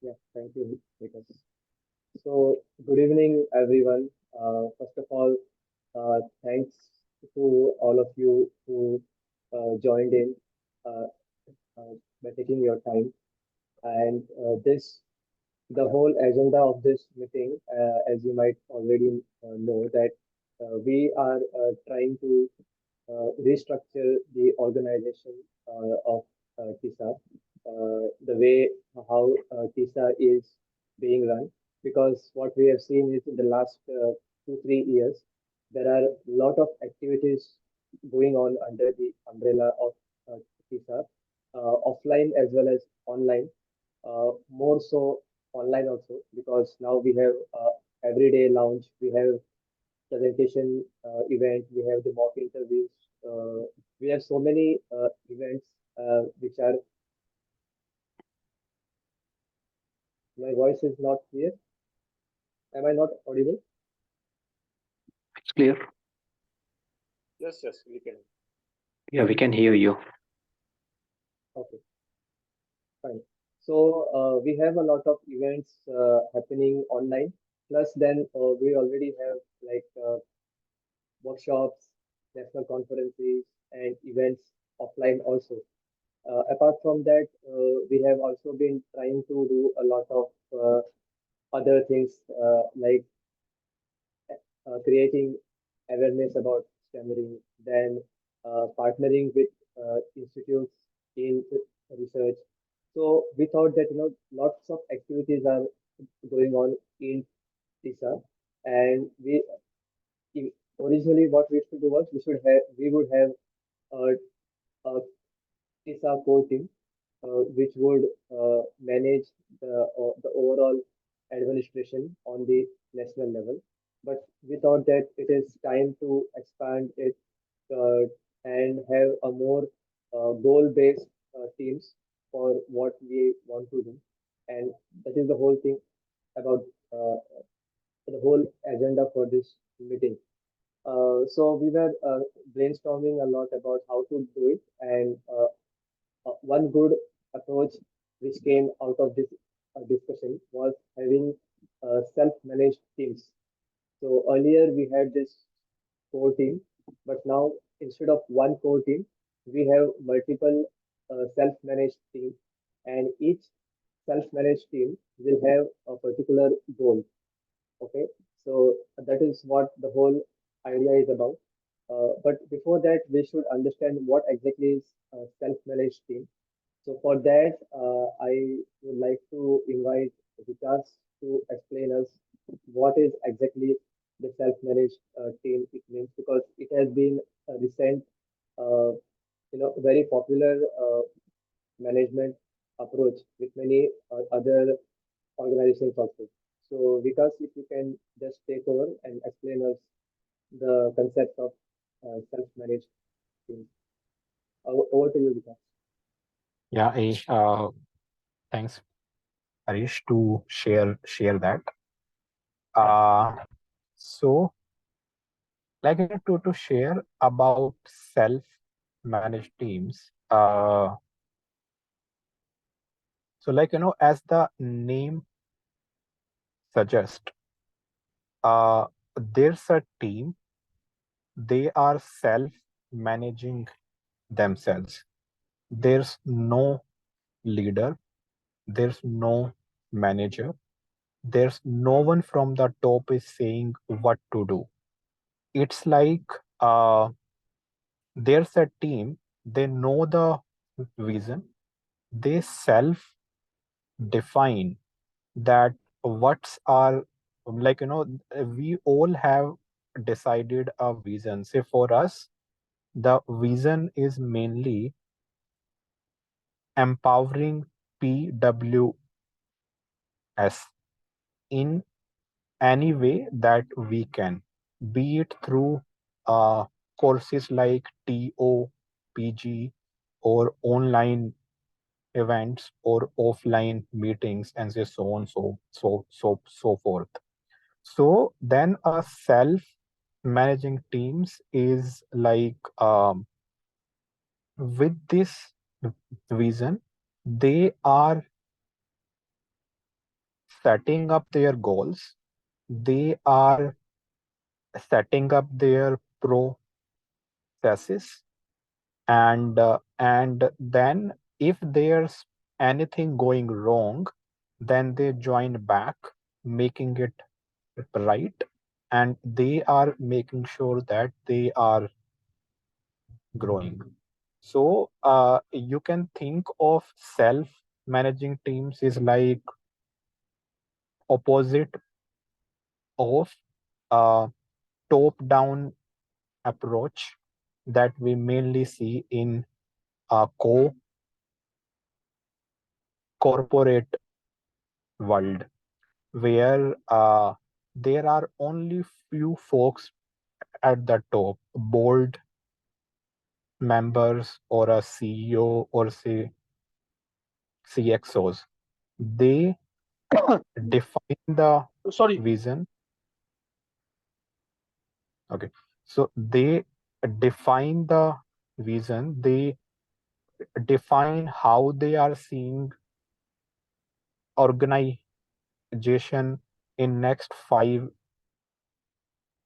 Yeah, thank you, Vikas. So, good evening, everyone. First of all, thanks to all of you who joined in uh, by taking your time. And the whole agenda of this meeting, as you might already know, that we are trying to restructure the organization of TISA, the way how TISA is being run. Because what we have seen is in the last 2, 3 years, there are a lot of activities going on under the umbrella of TISA, offline as well as online. More so online also, because now we have everyday lounge, we have presentation event, we have the mock interviews, we have so many events which are. My voice is not clear. Am I not audible? It's clear. Yes, we can. Yeah, we can hear you. Okay, fine. So we have a lot of events happening online. Plus, then we already have like workshops, national conferences, and events offline also. Apart from that, we have also been trying to do a lot of other things like creating awareness about stammering, then partnering with institutes in research. So we thought that lots of activities are going on in TISA, and originally what we should do was we would have a TISA core team which would manage the overall administration on the national level. But we thought that it is time to expand it uh, and have a more goal-based teams for what we want to do. And that is the whole thing about the whole agenda for this meeting. So we were brainstorming a lot about how to do it, and one good approach which came out of this discussion was having self-managed teams. So earlier we had this core team, but now instead of one core team, we have multiple self-managed teams, and each self-managed team will have a particular goal. Okay, so that is what the whole idea is about. But before that, we should understand what exactly is self-managed team. So for that, I would like to invite Vikas to explain us what is exactly the self-managed team it means, because it has been a recent, uh, very popular management approach with many other organizations also. So Vikas, if you can just take over and explain us the concept of self-managed team. Over to you, Vikas. Yeah, thanks, Harish, to share that. Uh, so, to share about self-managed teams. So, as the name suggests, there's a team. They are self-managing themselves. There's no leader. There's no manager. There's no one from the top is saying what to do. It's like there's a team, they know the vision, they self define that what's our, we all have decided a vision. Say for us, the vision is mainly empowering PWS in any way that we can, be it through courses like TOPG or online events or offline meetings and so on, so forth. So then a self-managing teams is like with this vision, they are setting up their goals, they are setting up their processes, and then if there's anything going wrong, then they join back, making it right, and they are making sure that they are growing. So you can think of self-managing teams is like opposite of top-down approach that we mainly see in corporate world, where there are only few folks at the top, board members or a CEO or say CXOs. They define the Sorry. vision. Okay, so they define the vision. They define how they are seeing organization in next 5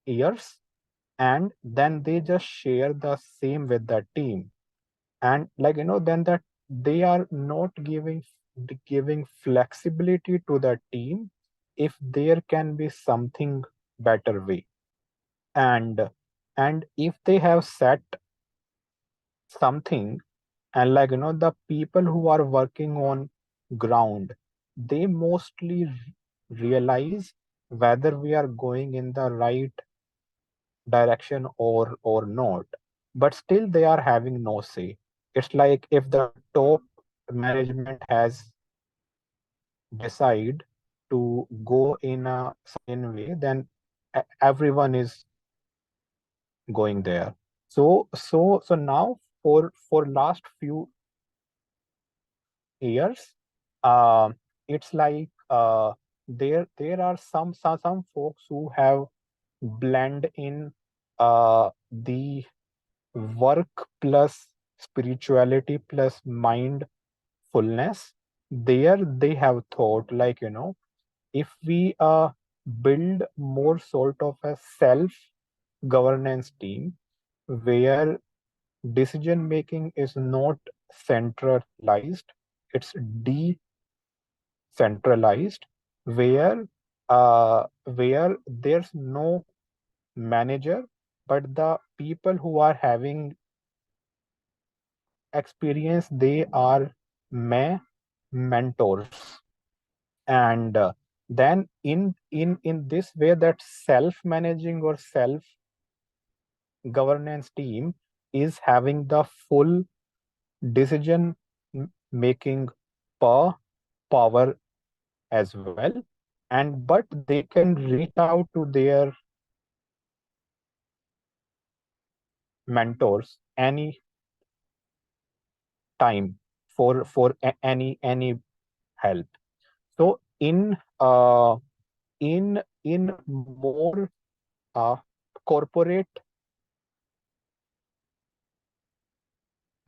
years, and then they just share the same with the team, and then that they are not giving flexibility to the team if there can be something better way, and if they have set something, and the people who are working on ground, they mostly realize whether we are going in the right direction or not, but still they are having no say. It's like if the top management has decide to go in a certain way, then everyone is going there. So now for last few years, uh, it's like there are some folks who have blend in the work plus spirituality plus mindfulness. There they have thought like, if we build more sort of a self governance team where decision making is not centralized, it's decentralized, where there's no manager, but the people who are having experience, they are mentors, and then in this way, that self managing or self governance team is having the full decision making power as well, and but they can reach out to their mentors any time any help. So in more corporate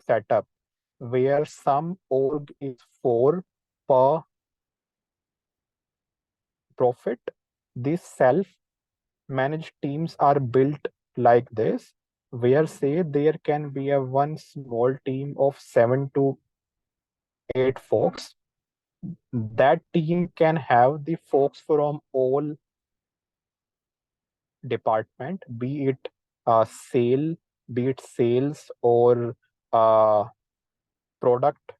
setup, where some org is for per profit, these self managed teams are built like this, where say there can be a one small team of 7 to 8 folks. That team can have the folks from all department, be it be it sales or product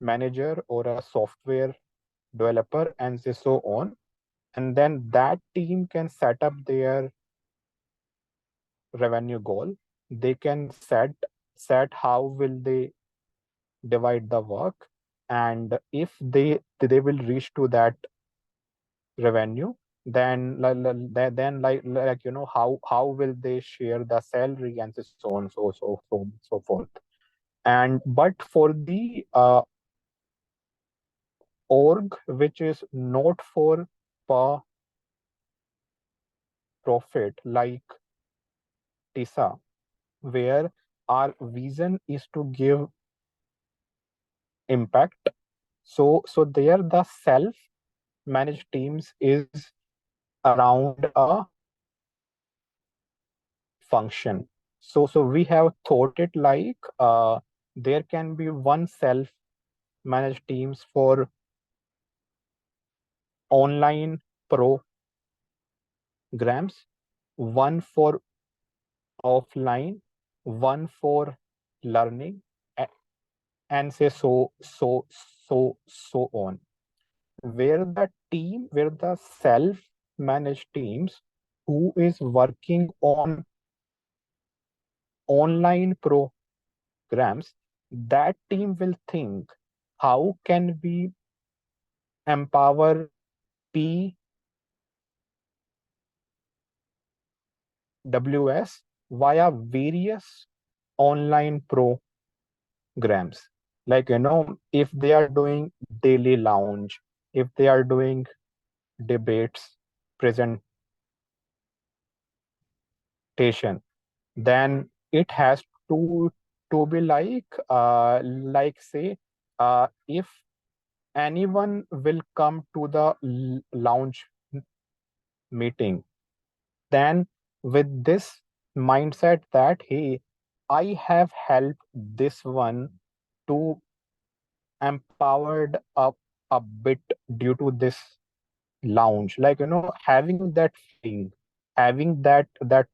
manager or a software developer, and so on. And then that team can set up their revenue goal. They can set how will they divide the work, and if they will reach to that revenue, then how will they share the salary, and so on, so forth. And but for the org which is not for per profit, like TISA, where our vision is to give impact, so there the self managed teams is around a function. So we have thought it like there can be one self-managed teams for online programs, one for offline, one for learning, and say so on. Where the self-managed teams who is working on online programs, that team will think, how can we empower PWS via various online programs? Like, if they are doing daily lounge, if they are doing debates, presentation, then it has to be like say, if anyone will come to the lounge meeting, then with this mindset that, hey, I have helped this one to empowered a bit due to this lounge, like, having that feeling, having that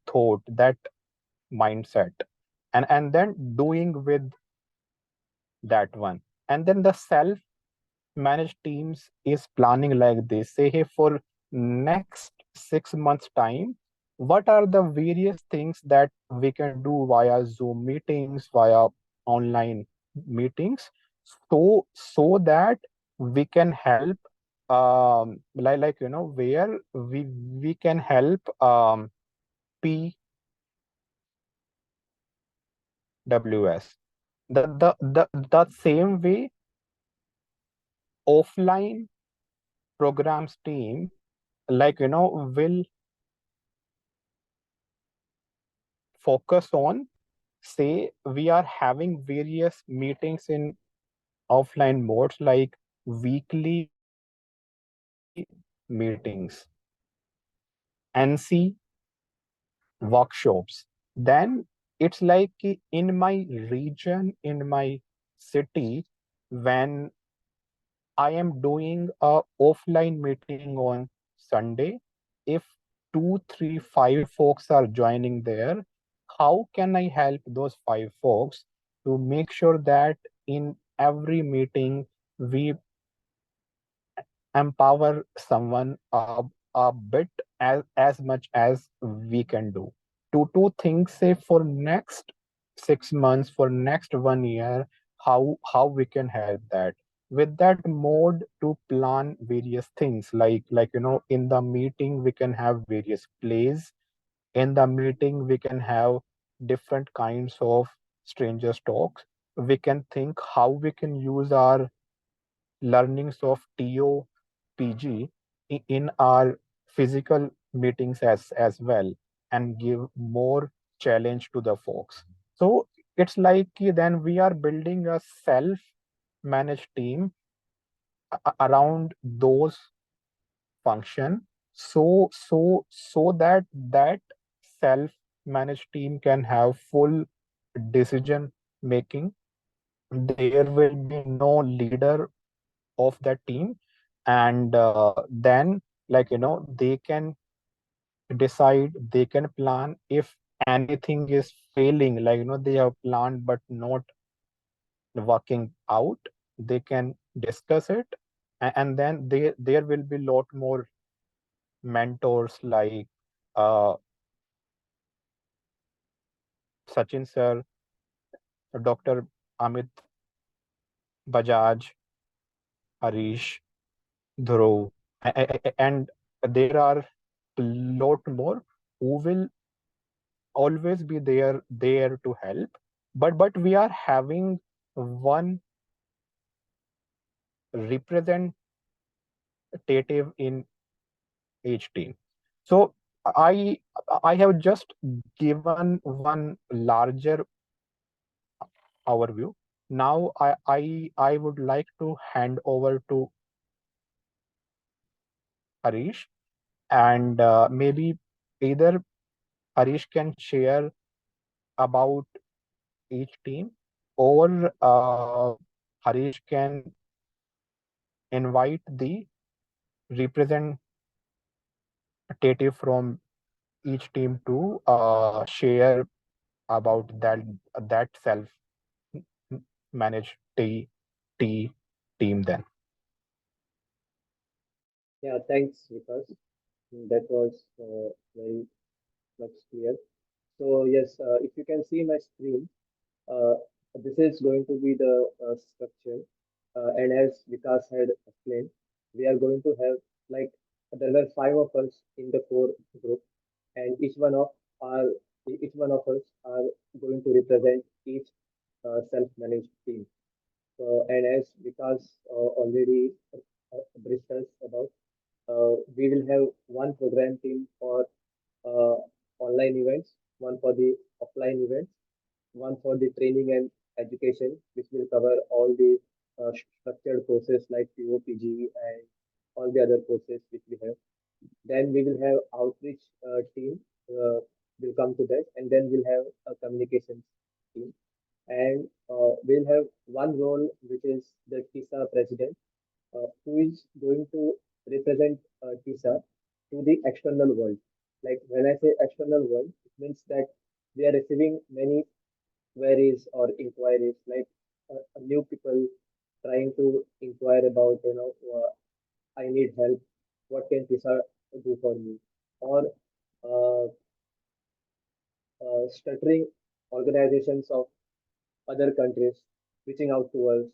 thought, that mindset, and then doing with that one. And then the self managed teams is planning like this, say, hey, for next 6 months time, what are the various things that we can do via Zoom meetings, via online meetings, so that we can help, where we can help PWS. The same way offline programs team, will focus on, say, we are having various meetings in offline modes, like weekly meetings, NC workshops. Then it's like, in my region, in my city, when I am doing a offline meeting on Sunday, if 2, 3, 5 folks are joining there, how can I help those 5 folks to make sure that in every meeting we empower someone a bit, as much as we can do? To think, say, for next 6 months, for next 1 year, how we can help that, with that mode, to plan various things, like in the meeting we can have various plays, in the meeting we can have different kinds of strangers talks, we can think how we can use our learnings of TOPG in our physical meetings as well, and give more challenge to the folks. So it's like, then we are building a self-managed team around those function, so that self-managed team can have full decision making. There will be no leader of that team, and then, they can decide, they can plan. If anything is failing, they have planned but not working out, they can discuss it, and then there will be lot more mentors, like uh, Sachin sir, Dr. Amit Bajaj, Harish, Dhruv, and there are a lot more who will always be there to help. But we are having one representative in each team. So I I have just given one larger overview. Now I would like to hand over to Harish, and maybe either Harish can share about each team, or Harish can invite the representative from each team to share about that self managed T team then. Yeah, thanks, Vikas. That was very much clear. So yes, if you can see my screen, uh, this is going to be the structure. And as Vikas had explained, we are going to have like there were five of us in the core group, and each one of us are going to represent each self-managed team. So, and as Vikas already briefed us about, we will have one program team for uh, online events, one for the offline events, one for the training and education, which will cover all the structured courses like POPG and all the other courses which we have. Then we will have outreach team will come to that, and then we'll have a communications team, and we'll have one role which is the TISA president, who is going to represent TISA to the external world. Like when I say external world, it means that we are receiving many queries or inquiries, like new people trying to inquire about, I need help. What can TISA do for me? Or uh, stuttering organizations of other countries reaching out to us,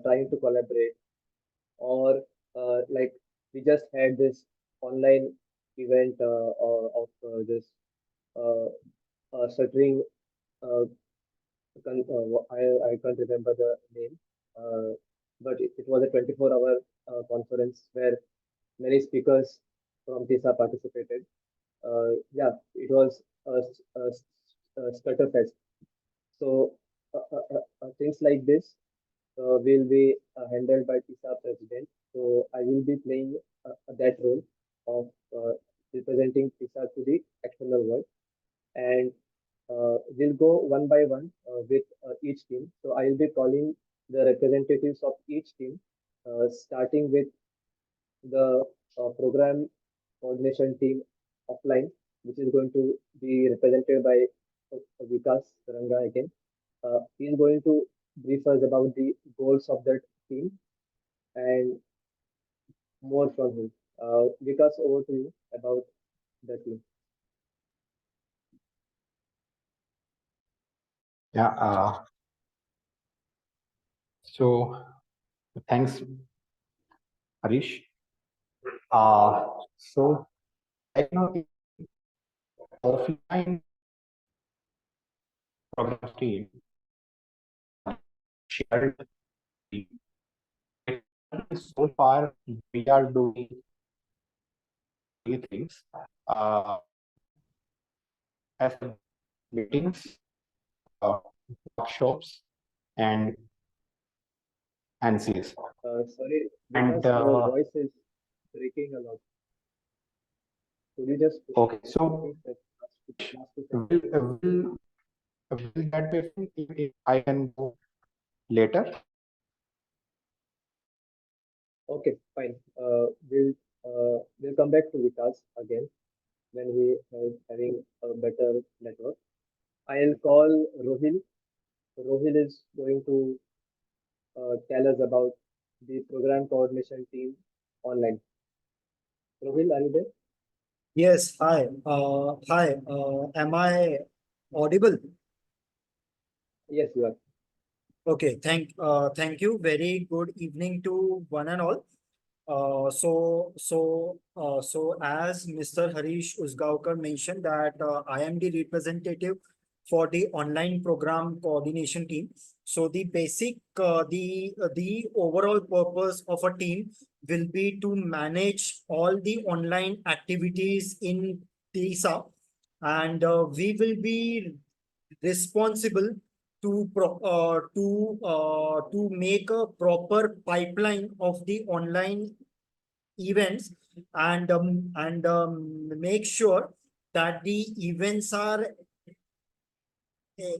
trying to collaborate, or like we just had this online event of this uh, stuttering. Uh, I can't remember the name, but it was a 24-hour conference where many speakers from TISA participated. Yeah, it was a Stutterfest. So things like this will be handled by TISA president. So I will be playing that role of representing TISA to the external world, and we'll go one by one with each team. So I'll be calling the representatives of each team, starting with the program coordination team offline, which is going to be represented by Vikas Ranga again. He is going to brief us about the goals of that team and more from him. Vikas, over to you about the team. Yeah. So thanks, Harish. So right now the offline program team shared the so far we are doing three things. Uh, as meetings, uh, workshops, and ANSYS. Sorry, And Vikas, your voice is breaking a lot. Could you just okay, so repeat that last two will, sentences? will that be fine if I can go later? Okay, fine. We'll come back to Vikas again when he is having a better network. I'll call Rohil. Rohil is going to tell us about the program coordination team online. Rohil, are you there? Yes, hi. Hi. Am I audible? Yes, you are. Okay, thank you. Very good evening to one and all. So as Mr. Harish Usgaonkar mentioned that I am the representative for the online program coordination team. So the overall purpose of a team will be to manage all the online activities in TISA, and we will be responsible to make a proper pipeline of the online events, and make sure that the events are uh,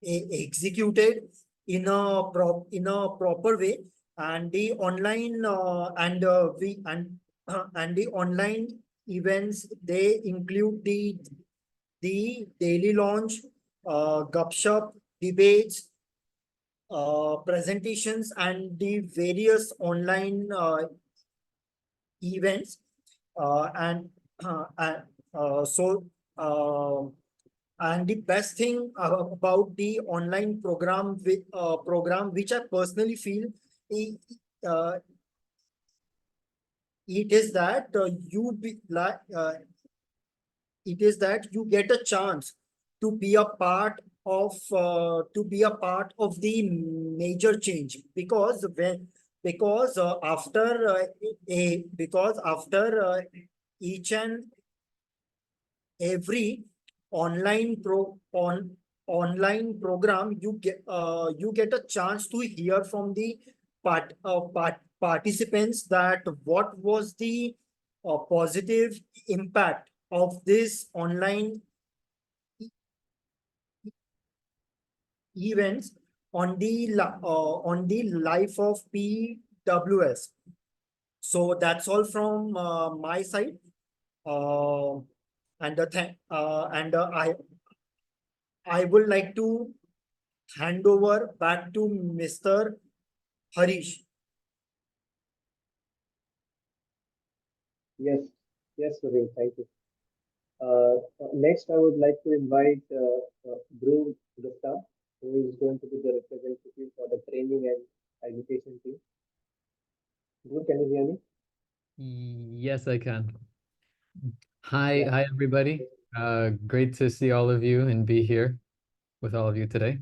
executed in a proper way, and the online and the online events, they include the daily launch, gupshup, debates, presentations, and the various online events, and uh, so and the best thing about the online program, with program which I personally feel, i- uh, it is that it is that you get a chance to be a part of the major change, because when because after a because after each and every online program, you get a chance to hear from the participants that what was the positive impact of this online events on the life of PWS. So that's all from my side. Uh, and I would like to hand over back to Mr. Harish. Yes, yes, Suhail, thank you. Next, I would like to invite Dhruv Gupta, who is going to be the representative for the training and education team. Dhruv, can you hear me? Yes, I can. Hi, Yeah. everybody. Great to see all of you and be here with all of you today.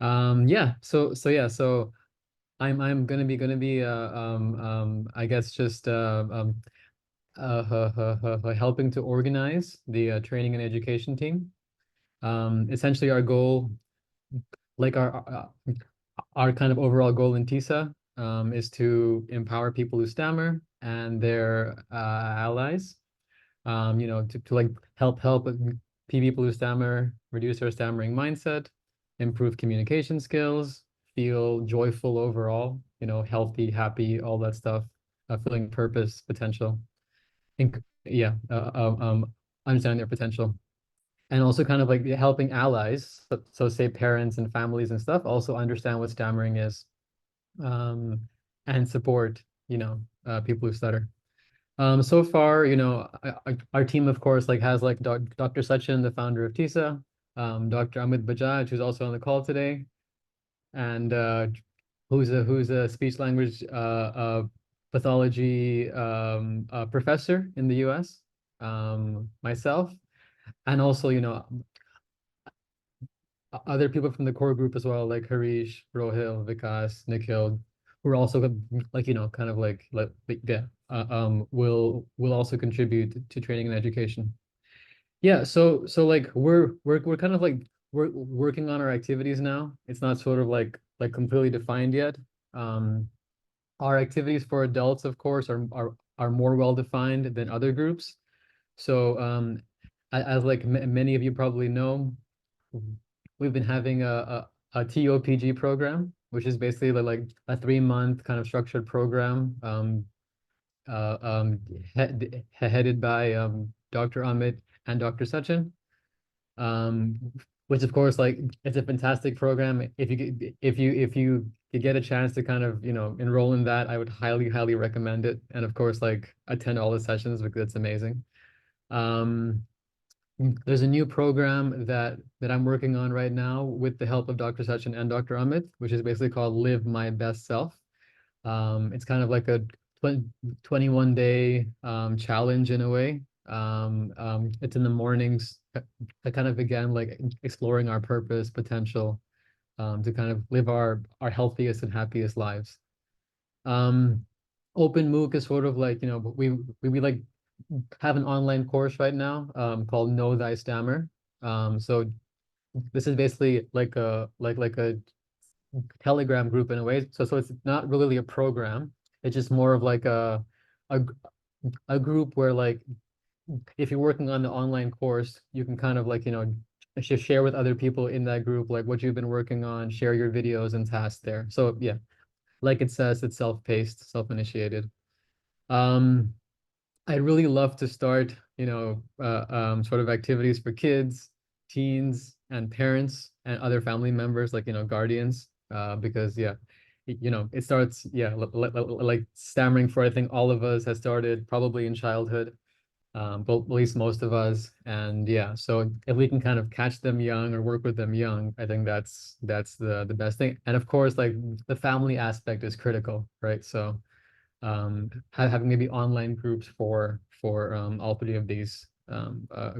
Yeah, so I'm gonna be I guess just helping to organize the training and education team. Essentially our goal, like our kind of overall goal in TISA, is to empower people who stammer and their allies, to like help people who stammer reduce their stammering mindset, improve communication skills, feel joyful overall, healthy, happy, all that stuff, feeling purpose, potential, yeah, understanding their potential. And also kind of like helping allies, so say parents and families and stuff, also understand what stammering is, um, and support, people who stutter. So far, our team, of course, like has like Dr. Sachin, the founder of TISA, Dr. Amit Bajaj, who's also on the call today, and who's a speech language pathology professor in the US, myself, and also, other people from the core group as well, like Harish, Rohil, Vikas, Nikhil, who are also like, kind of like yeah, will also contribute to training and education. Yeah, so like we're kind of like we're working on our activities now. It's not sort of like completely defined yet. Um, our activities for adults, of course, are more well defined than other groups. So as like many of you probably know, we've been having a TOPG program, which is basically like a 3-month kind of structured program, headed by Dr. Amit and Dr. Sachin, um, which of course, like, it's a fantastic program. If you could get a chance to kind of enroll in that, I would highly recommend it. And of course, like, attend all the sessions because it's amazing. Um, there's a new program that I'm working on right now with the help of Dr. Sachin and Dr. Amit, which is basically called Live My Best Self. It's kind of like a 21-day challenge in a way. It's in the mornings, kind of, again, like exploring our purpose, potential, to kind of live our healthiest and happiest lives. Open MOOC is sort of like, we like have an online course right now, called Know Thy Stammer. So this is basically like a Telegram group in a way. So it's not really a program. It's just more of like a a group where, like, if you're working on the online course, you can kind of, like, share with other people in that group, like, what you've been working on, share your videos and tasks there. So yeah, like it says, it's self-paced, self-initiated. I'd really love to start, sort of activities for kids, teens, and parents and other family members, like, guardians, because yeah, it starts, yeah, like stammering for, I think all of us has started probably in childhood, but at least most of us. And yeah, so if we can kind of catch them young or work with them young, I think that's the best thing. And of course, like, the family aspect is critical, right? So having maybe online groups for all three of these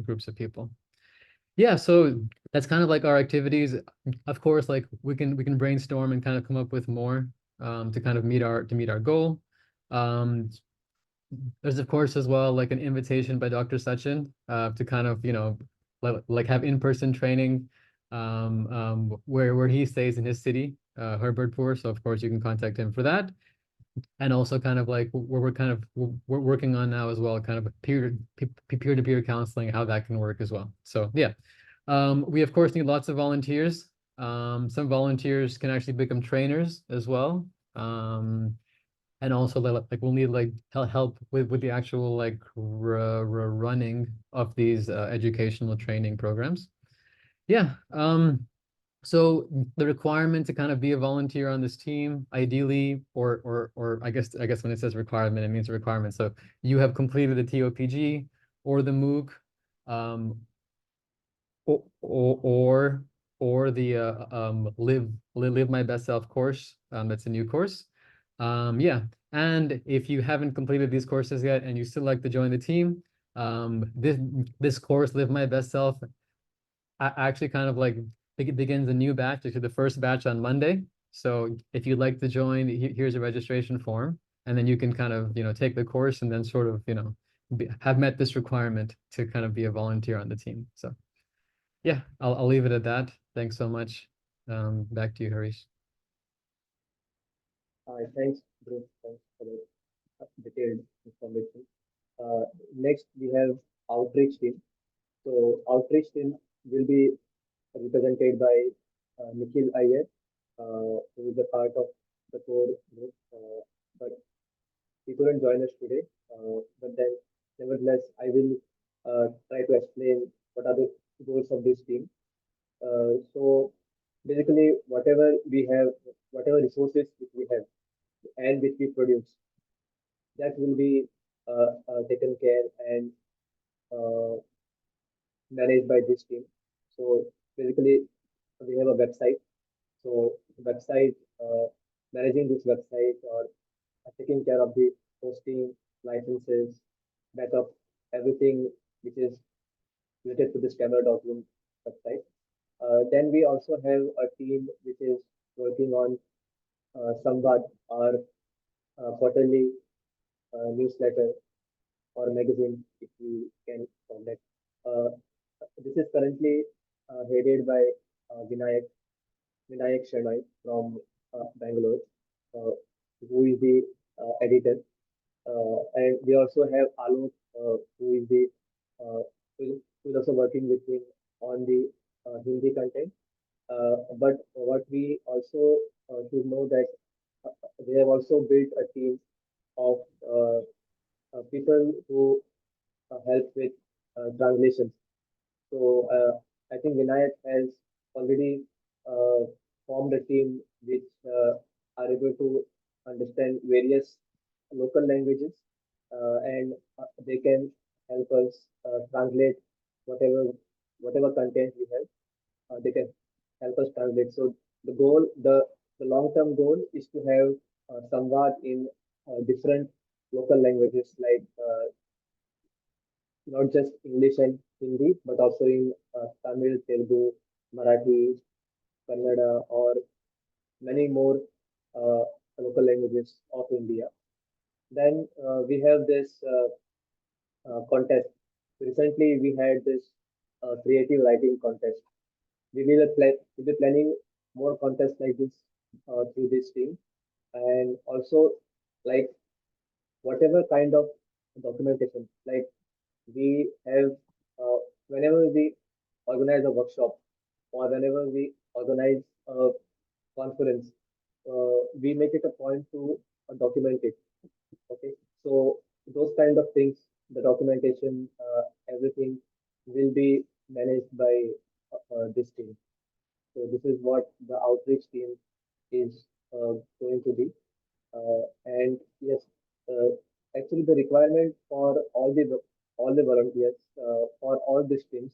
groups of people. Yeah, so that's kind of like our activities. Of course, like, we can brainstorm and kind of come up with more to kind of meet our goal. There's of course as well, like, an invitation by Dr. Sachin to kind of, like have in-person training where he stays in his city, Herbertpur. So of course you can contact him for that. And also kind of like we're working on now as well, kind of peer-to-peer counseling, how that can work as well. So yeah, we of course need lots of volunteers. Some volunteers can actually become trainers as well. And also, like, we'll need, like, help with the actual, like, running of these educational training programs. Yeah. So the requirement to kind of be a volunteer on this team, ideally, or I guess when it says requirement, it means a requirement. So you have completed the TOPG or the MOOC, or the live my best self course. That's a new course. Yeah, and if you haven't completed these courses yet and you still like to join the team, this course, Live My Best Self, actually kind of like begins a new batch, actually the first batch on Monday. So if you'd like to join, here's a registration form, and then you can kind of, take the course and then sort of, have met this requirement to kind of be a volunteer on the team. So yeah, I'll leave it at that. Thanks so much. Back to you, Harish. Thanks, Bruce. Thanks for the detailed information. Next, we have outreach team. So outreach team will be represented by Nikhil Iyer, who is a part of the core group, but he couldn't join us today. But then, nevertheless, I will try to explain what are the goals of this team. So basically, whatever resources which we have and which we produce, that will be taken care and uh, managed by this team. So basically, we have a website. So website, managing this website or taking care of the hosting, licenses, backup, everything which is related to this camera.room website. Then we also have a team which is working on Samvad, our quarterly newsletter or magazine, if we can call that. This is currently headed by Vinayak Shenoy from Bangalore, uh, who is the editor. And we also have Alok, who is the uh, who is also working with him on the Hindi content. But what we also should know that they have also built a team of people who help with translations. So I think Vinayak has already formed a team which are able to understand various local languages, and they can help us translate whatever content we have. They can help us translate. So the long-term goal is to have Samvad in different local languages like not just English and Hindi, but also in Tamil, Telugu, Marathi, Kannada, or many more uh, local languages of India. Then we have this contest. Recently, we had this creative writing contest. We'll be planning more contests like this through this team, and also like whatever kind of documentation, like we have uh, whenever we organize a workshop or whenever we organize a conference, we make it a point to document it. Okay, so those kind of things, the documentation, everything will be managed by this team. So this is what the outreach team is going to be. And yes, uh, actually the requirement for all the volunteers for all the streams,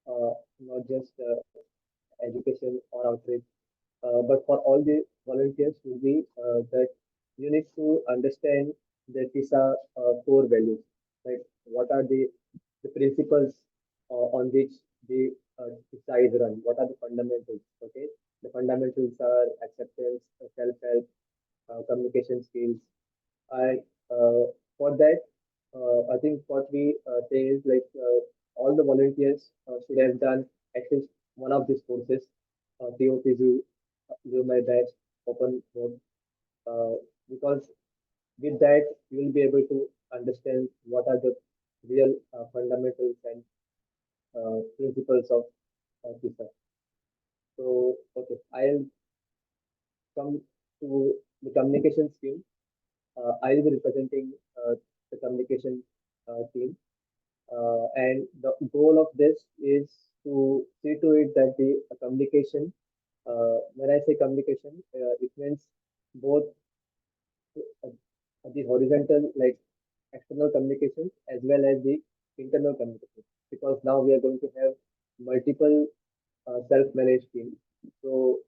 not just education or outreach, but for all the volunteers will be that you need to understand the TISA core values, like what are the principles on which the TISA is run, what are the fundamentals, okay? The fundamentals are acceptance, self-help, communication skills, and for that, I think what we say is like all the volunteers should have done at least one of these courses, TOPZ, do my best, open book, because with that you will be able to understand what are the real fundamentals and principles of TISA. So, okay, I'll come to the communication skill. I'll be representing the communication team. And the goal of this is to see to it that the communication, when I say communication, it means both uh, the horizontal, like external communication, as well as the internal communication. Because now we are going to have multiple self-managed teams. So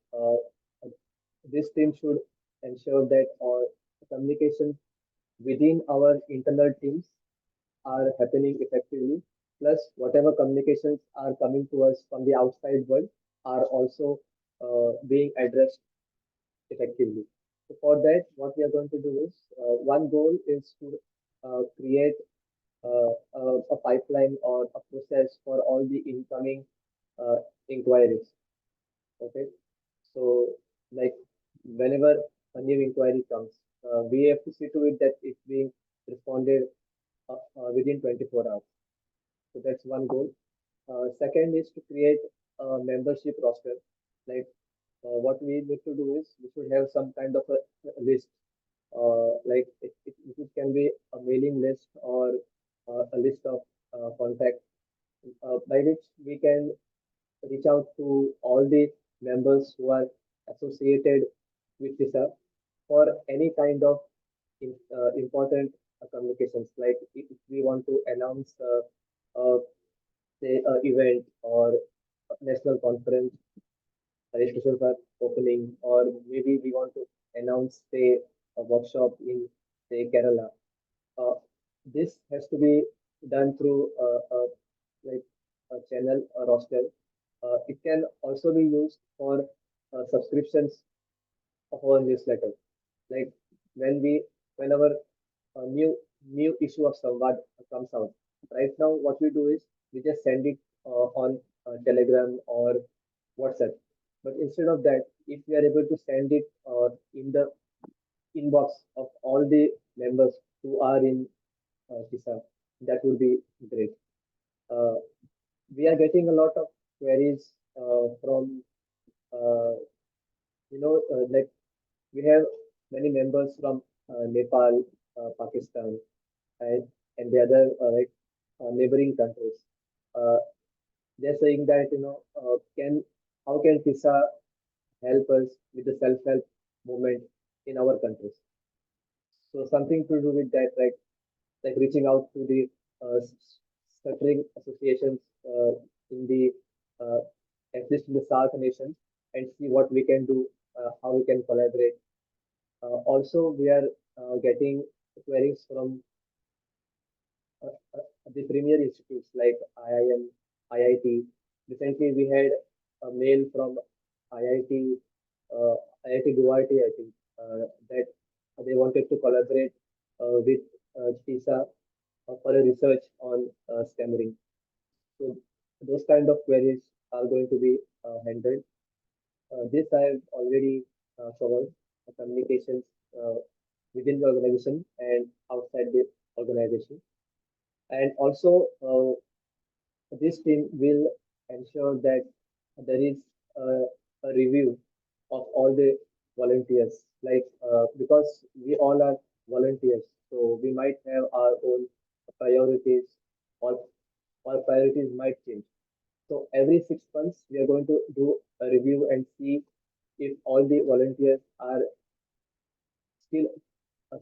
this team should ensure that communication within our internal teams are happening effectively, plus whatever communications are coming to us from the outside world are also being addressed effectively. So for that, what we are going to do is one goal is to create a pipeline or a process for all the incoming uh, inquiries. Okay, so like whenever a new inquiry comes, we have to see to it that it's being responded within 24 hours. So that's one goal. Second is to create a membership roster. Like what we need to do is we should have some kind of a list. Like it can be a mailing list or a list of contacts by which we can reach out to all the members who are associated with TISA for any kind of important communications. Like if we want to announce say a event or a national conference, registrations are opening, or maybe we want to announce say a workshop in say Kerala. Uh, this has to be done through like a channel, a roster. It can also be used for subscriptions of our newsletter. Like when we, whenever a new issue of Samvad comes out, right now what we do is we just send it on Telegram or WhatsApp. But instead of that, if we are able to send it in the inbox of all the members who are in TISA, that would be great. Uh, we are getting a lot of queries from uh, like we have many members from Nepal, Pakistan, and the other neighboring countries. Uh, they're saying that can how can TISA help us with the self-help movement in our countries? So something to do with that, like reaching out to the stuttering associations in the uh, at least in the South nations and see what we can do, how we can collaborate. Also, we are getting queries from the premier institutes like IIM, IIT. Recently, we had a mail from IIT, IIT Guwahati, I think, that they wanted to collaborate with TISA for a research on stammering. So those kind of queries are going to be handled. This I have already forward communications within the organization and outside the organization. And also, this team will ensure that there is a review of all the volunteers, like because we all are volunteers, so we might have our own priorities, or our priorities might change. So every 6 months, we are going to do a review and see if all the volunteers are still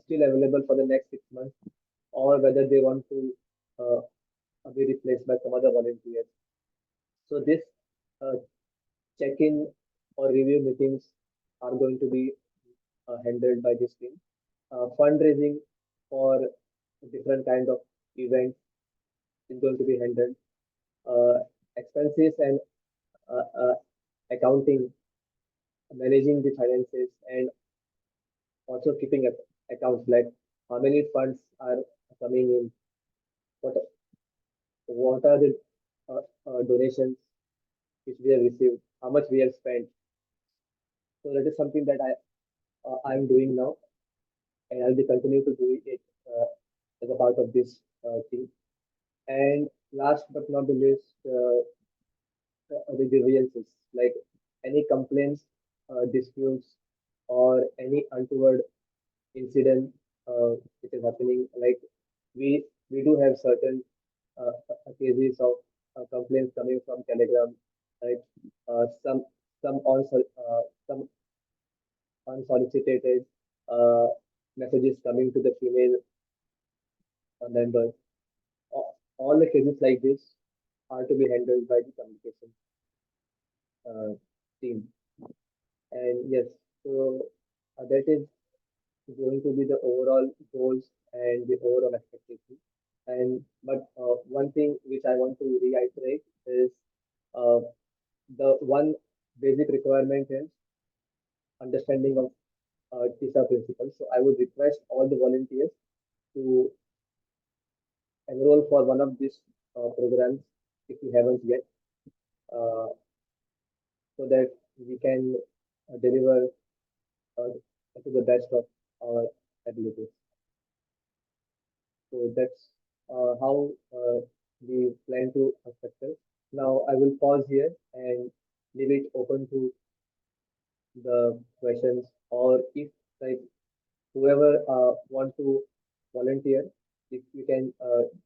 still available for the next 6 months, or whether they want to uh, be replaced by some other volunteers. So this uh, check-in or review meetings are going to be handled by this team. Fundraising for different kind of events is going to be handled. Expenses and accounting, managing the finances, and also keeping accounts, like how many funds are coming in, what what are the donations which we have received, how much we have spent. So that is something that I'm doing now, and I'll be continue to do it as a part of this team. And last but not the least, the grievances, like any complaints, disputes, or any untoward incident which is happening. Like we do have certain cases of complaints coming from Telegram, right? Some some unsolicited uh, messages coming to the female members. All the cases like this are to be handled by the communication team. And yes, so that is going to be the overall goals and the overall expectation. And but one thing which I want to reiterate is uh, the one basic requirement is understanding of TISA principles. So I would request all the volunteers to enroll for one of these programs if you haven't yet, uh, so that we can deliver to the best of our abilities. So that's how we plan to structure. Now I will pause here and leave it open to the questions, or if like whoever want to volunteer, if you can,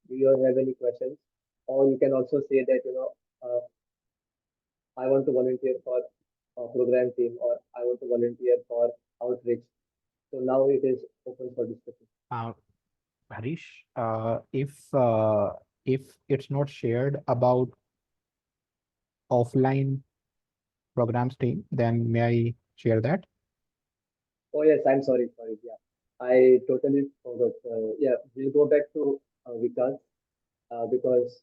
you don't have any questions, or you can also say that I want to volunteer for program team, or I want to volunteer for outreach. So now it is open for discussion. Uh, Harish, if it's not shared about offline programs team, then may I share that? Oh yes, I'm sorry, sorry. Yeah, I totally forgot. Yeah, we'll go back to Vikas because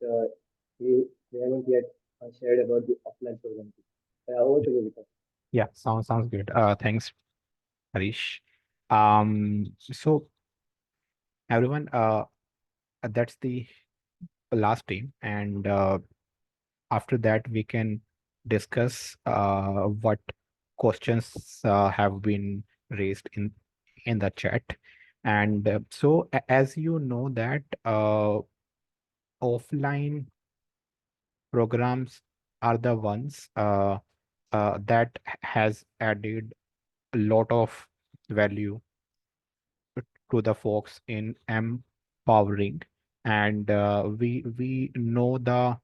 we haven't yet shared about the offline program. Over to you, Vikas. Yeah, sounds good. Thanks, Harish. So everyone, that's the last team, and after that we can discuss what questions have been raised in the chat. And so as you know that offline programs are the ones that has added a lot of value to the folks in empowering. And we know the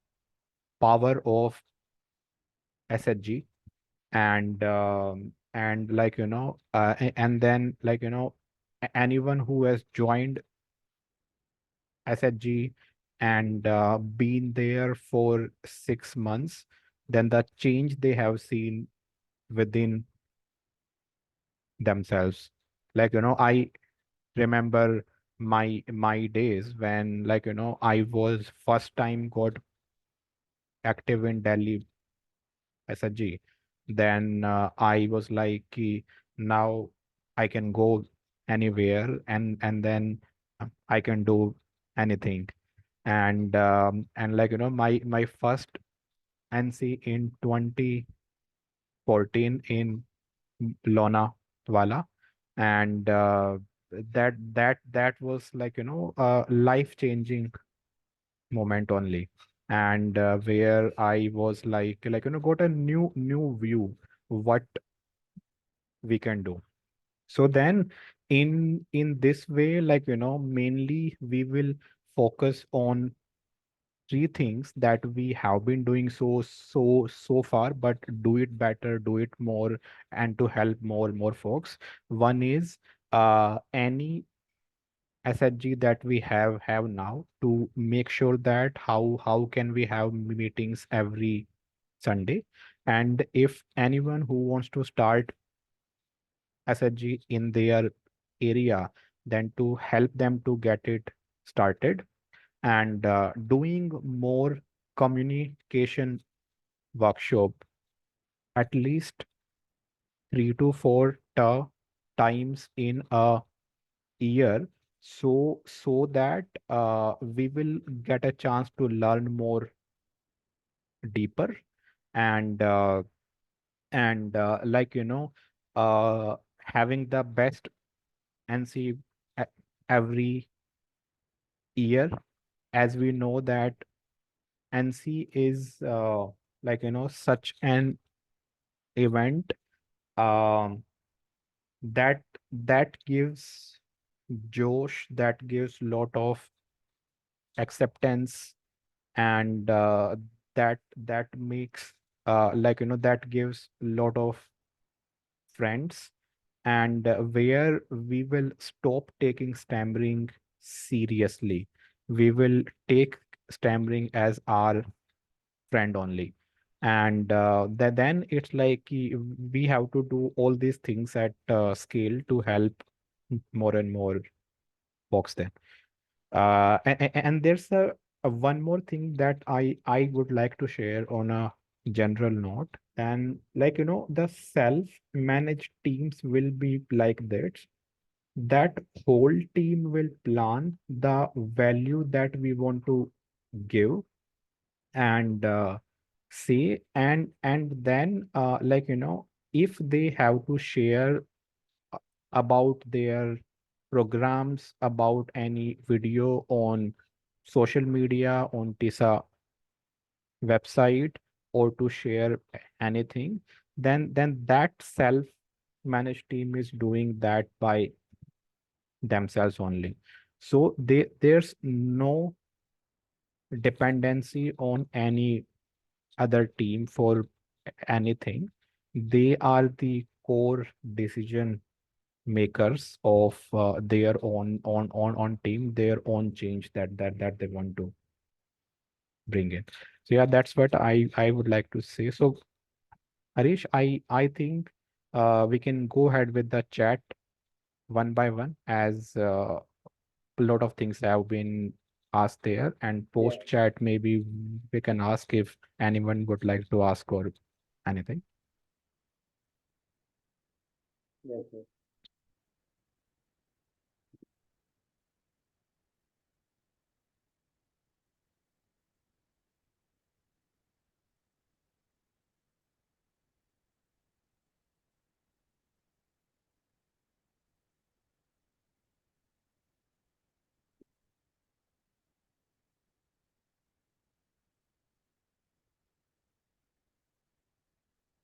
power of SHG. And like and then like anyone who has joined SHG and been there for 6 months, then the change they have seen within themselves. Like I remember my days when I was first time got active in Delhi SHG. Then I was like, now I can go anywhere, and then I can do anything. And my first NC in 2014 in Lonavala, and that was like a life-changing moment only, and where I was like got a new view what we can do. So then in this way, like mainly we will focus on three things that we have been doing so far, but do it better, do it more, and to help more folks. One is any SHG that we have now, to make sure that how can we have meetings every Sunday, and if anyone who wants to start SHG in their area, then to help them to get it started, and doing more communication workshop at least 3 to 4 times in a year, so that we will get a chance to learn more deeper, and like having the best NC every year, as we know that NC is like such an event um that gives Josh, that gives lot of acceptance, and that makes like that gives lot of friends, and where we will stop taking stammering seriously. We will take stammering as our friend only, and then it's like we have to do all these things at scale to help more and more folks then. And there's a one more thing that I would like to share on a general note. And like the self-managed teams will be like this. That whole team will plan the value that we want to give, and say, and then like if they have to share about their programs, about any video on social media, on TISA website, or to share anything, then that self managed team is doing that by themselves only. So there's no dependency on any other team for anything. They are the core decision makers of their own team, their own change that they want to bring in. So yeah, that's what I would like to say. So Harish, I think we can go ahead with the chat one by one, as a lot of things have been asked there, and Yeah, post chat maybe we can ask if anyone would like to ask or anything. yes, yes.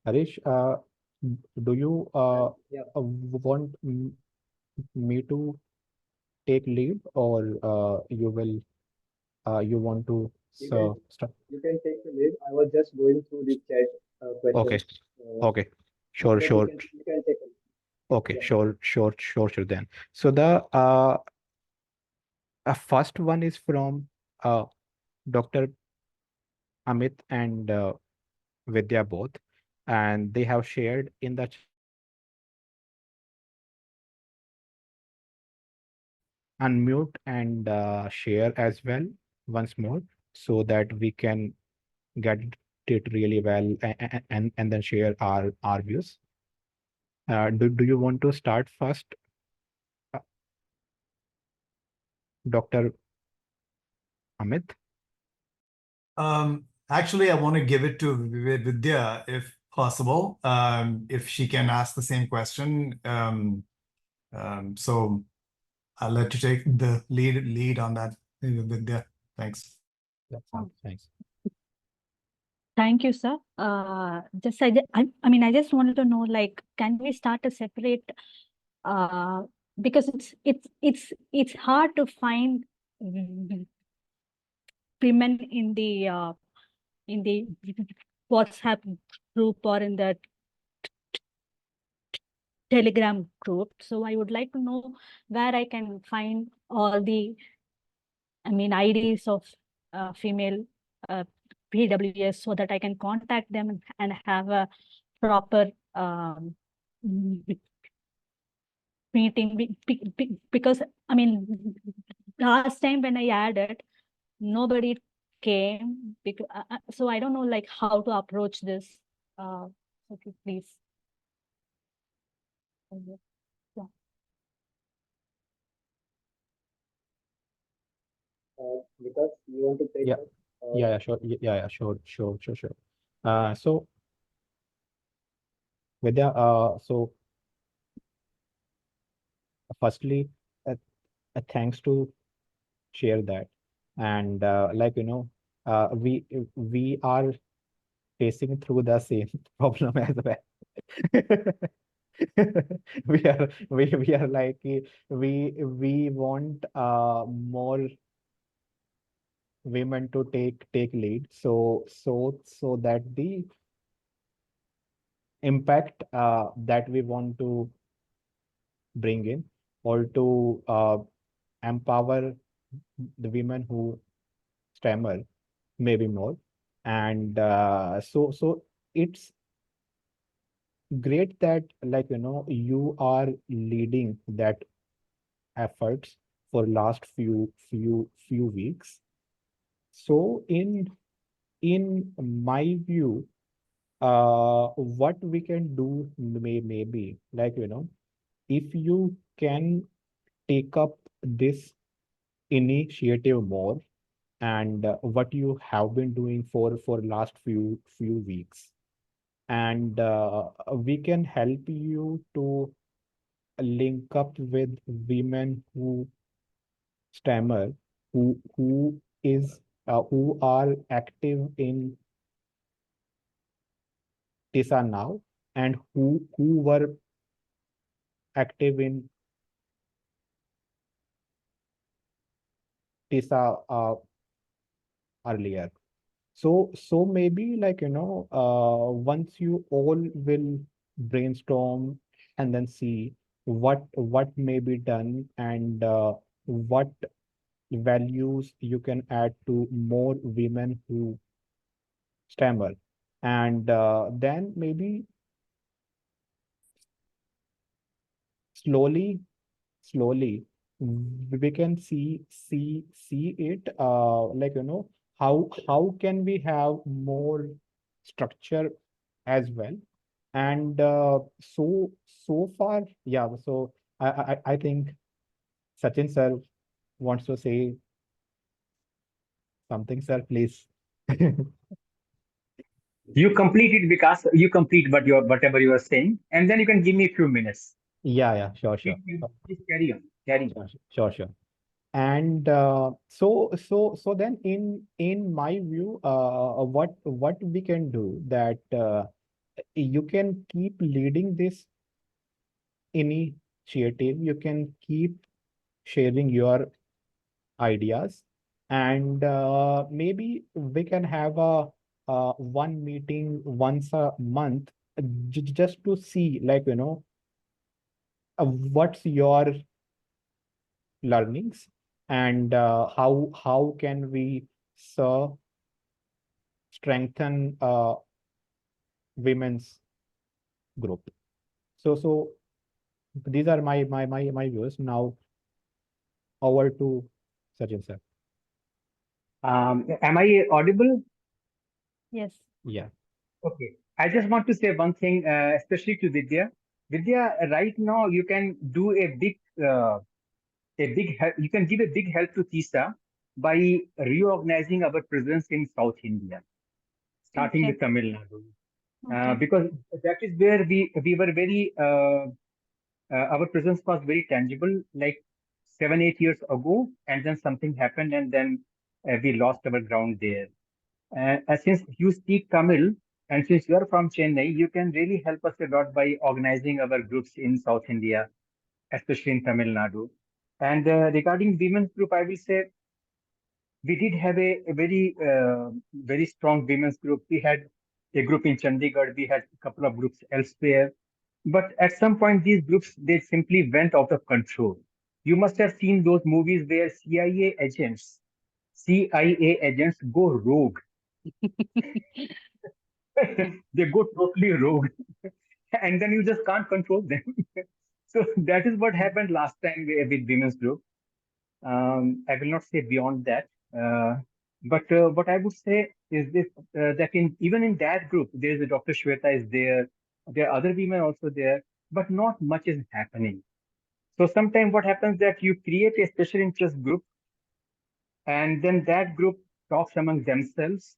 Harish, do you Yeah, want me to take lead, or you want to you can start? you can take the lead. I was just going through the chat Okay, questions. okay, Yeah, sure, but sure. you can take it. Okay, Yeah, sure then. So the first one is from Dr. Amit and Vidya both, and they have shared in the unmute and share as well once more, so that we can get it really well, and then share our views. Do you want to start first, uh, Dr. Amit? Actually, I want to give it to Vidya, if possible, if she can ask the same question. So I'll let you take the lead on that, Vidya. Thanks. Thanks. Thank you, sir. I mean, I just wanted to know, like, can we start a separate, because it's hard to find women in the WhatsApp group or in the Telegram group. So I would like to know where I can find all the, I mean, IDs of female PWS so that I can contact them and have a proper meeting. Because, I mean, last time when I added, nobody came. Because, so I don't know, like, how to approach this. Okay, please. Yeah. Because you want to take Yeah. up, Yeah, sure. Yeah, sure. So Vidya, so firstly, thanks to share that. And we are facing through the same problem as well. We are like we want more women to take lead, so that the impact that we want to bring in, or to empower the women who stammer, maybe more. And so it's great that, you are leading that efforts for last few weeks. So in my view, what we can do maybe, if you can take up this initiative more, and what you have been doing for last few weeks, and we can help you to link up with women who stammer, who are active in TISA now, and who were active in TISA earlier. So maybe, once you all will brainstorm and then see what may be done, and what values you can add to more women who stammer, and then maybe slowly we can see it, how can we have more structure as well. And so far, yeah. So I think Sachin sir wants to say something, sir, please. You complete it, because you complete whatever you are saying, and then you can give me a few minutes. Yeah, sure. Please carry on. Carry on. Sure. And so then, in my view, what we can do, that you can keep leading this initiative, you can keep sharing your ideas, and maybe we can have a one meeting once a month, just to see, what's your learnings, and how can we so strengthen women's group. So these are my views. Now over to Sachin sir. Am I audible? Yes. Yeah. Okay. I just want to say one thing, especially to Vidya. Vidya, right now you can do you can give a big help to TISA by reorganizing our presence in South India, starting Okay. with Tamil Nadu. Okay. because that is where we were very our presence was very tangible, like 7 8 years ago, and then something happened, and then we lost our ground there. Since you speak Tamil, and since you are from Chennai, you can really help us a lot by organizing our groups in South India, especially in Tamil Nadu. And regarding women's group, I will say we did have a very strong women's group. We had a group in Chandigarh. We had a couple of groups elsewhere. But at some point, these groups, they simply went out of control. You must have seen those movies where CIA agents go rogue. They go totally rogue. And then you just can't control them. So that is what happened last time with women's group. I will not say beyond that. But what I would say is this, that even in that group, there is a Dr. Shweta is there. There are other women also there, but not much is happening. So sometimes what happens that you create a special interest group, and then that group talks among themselves,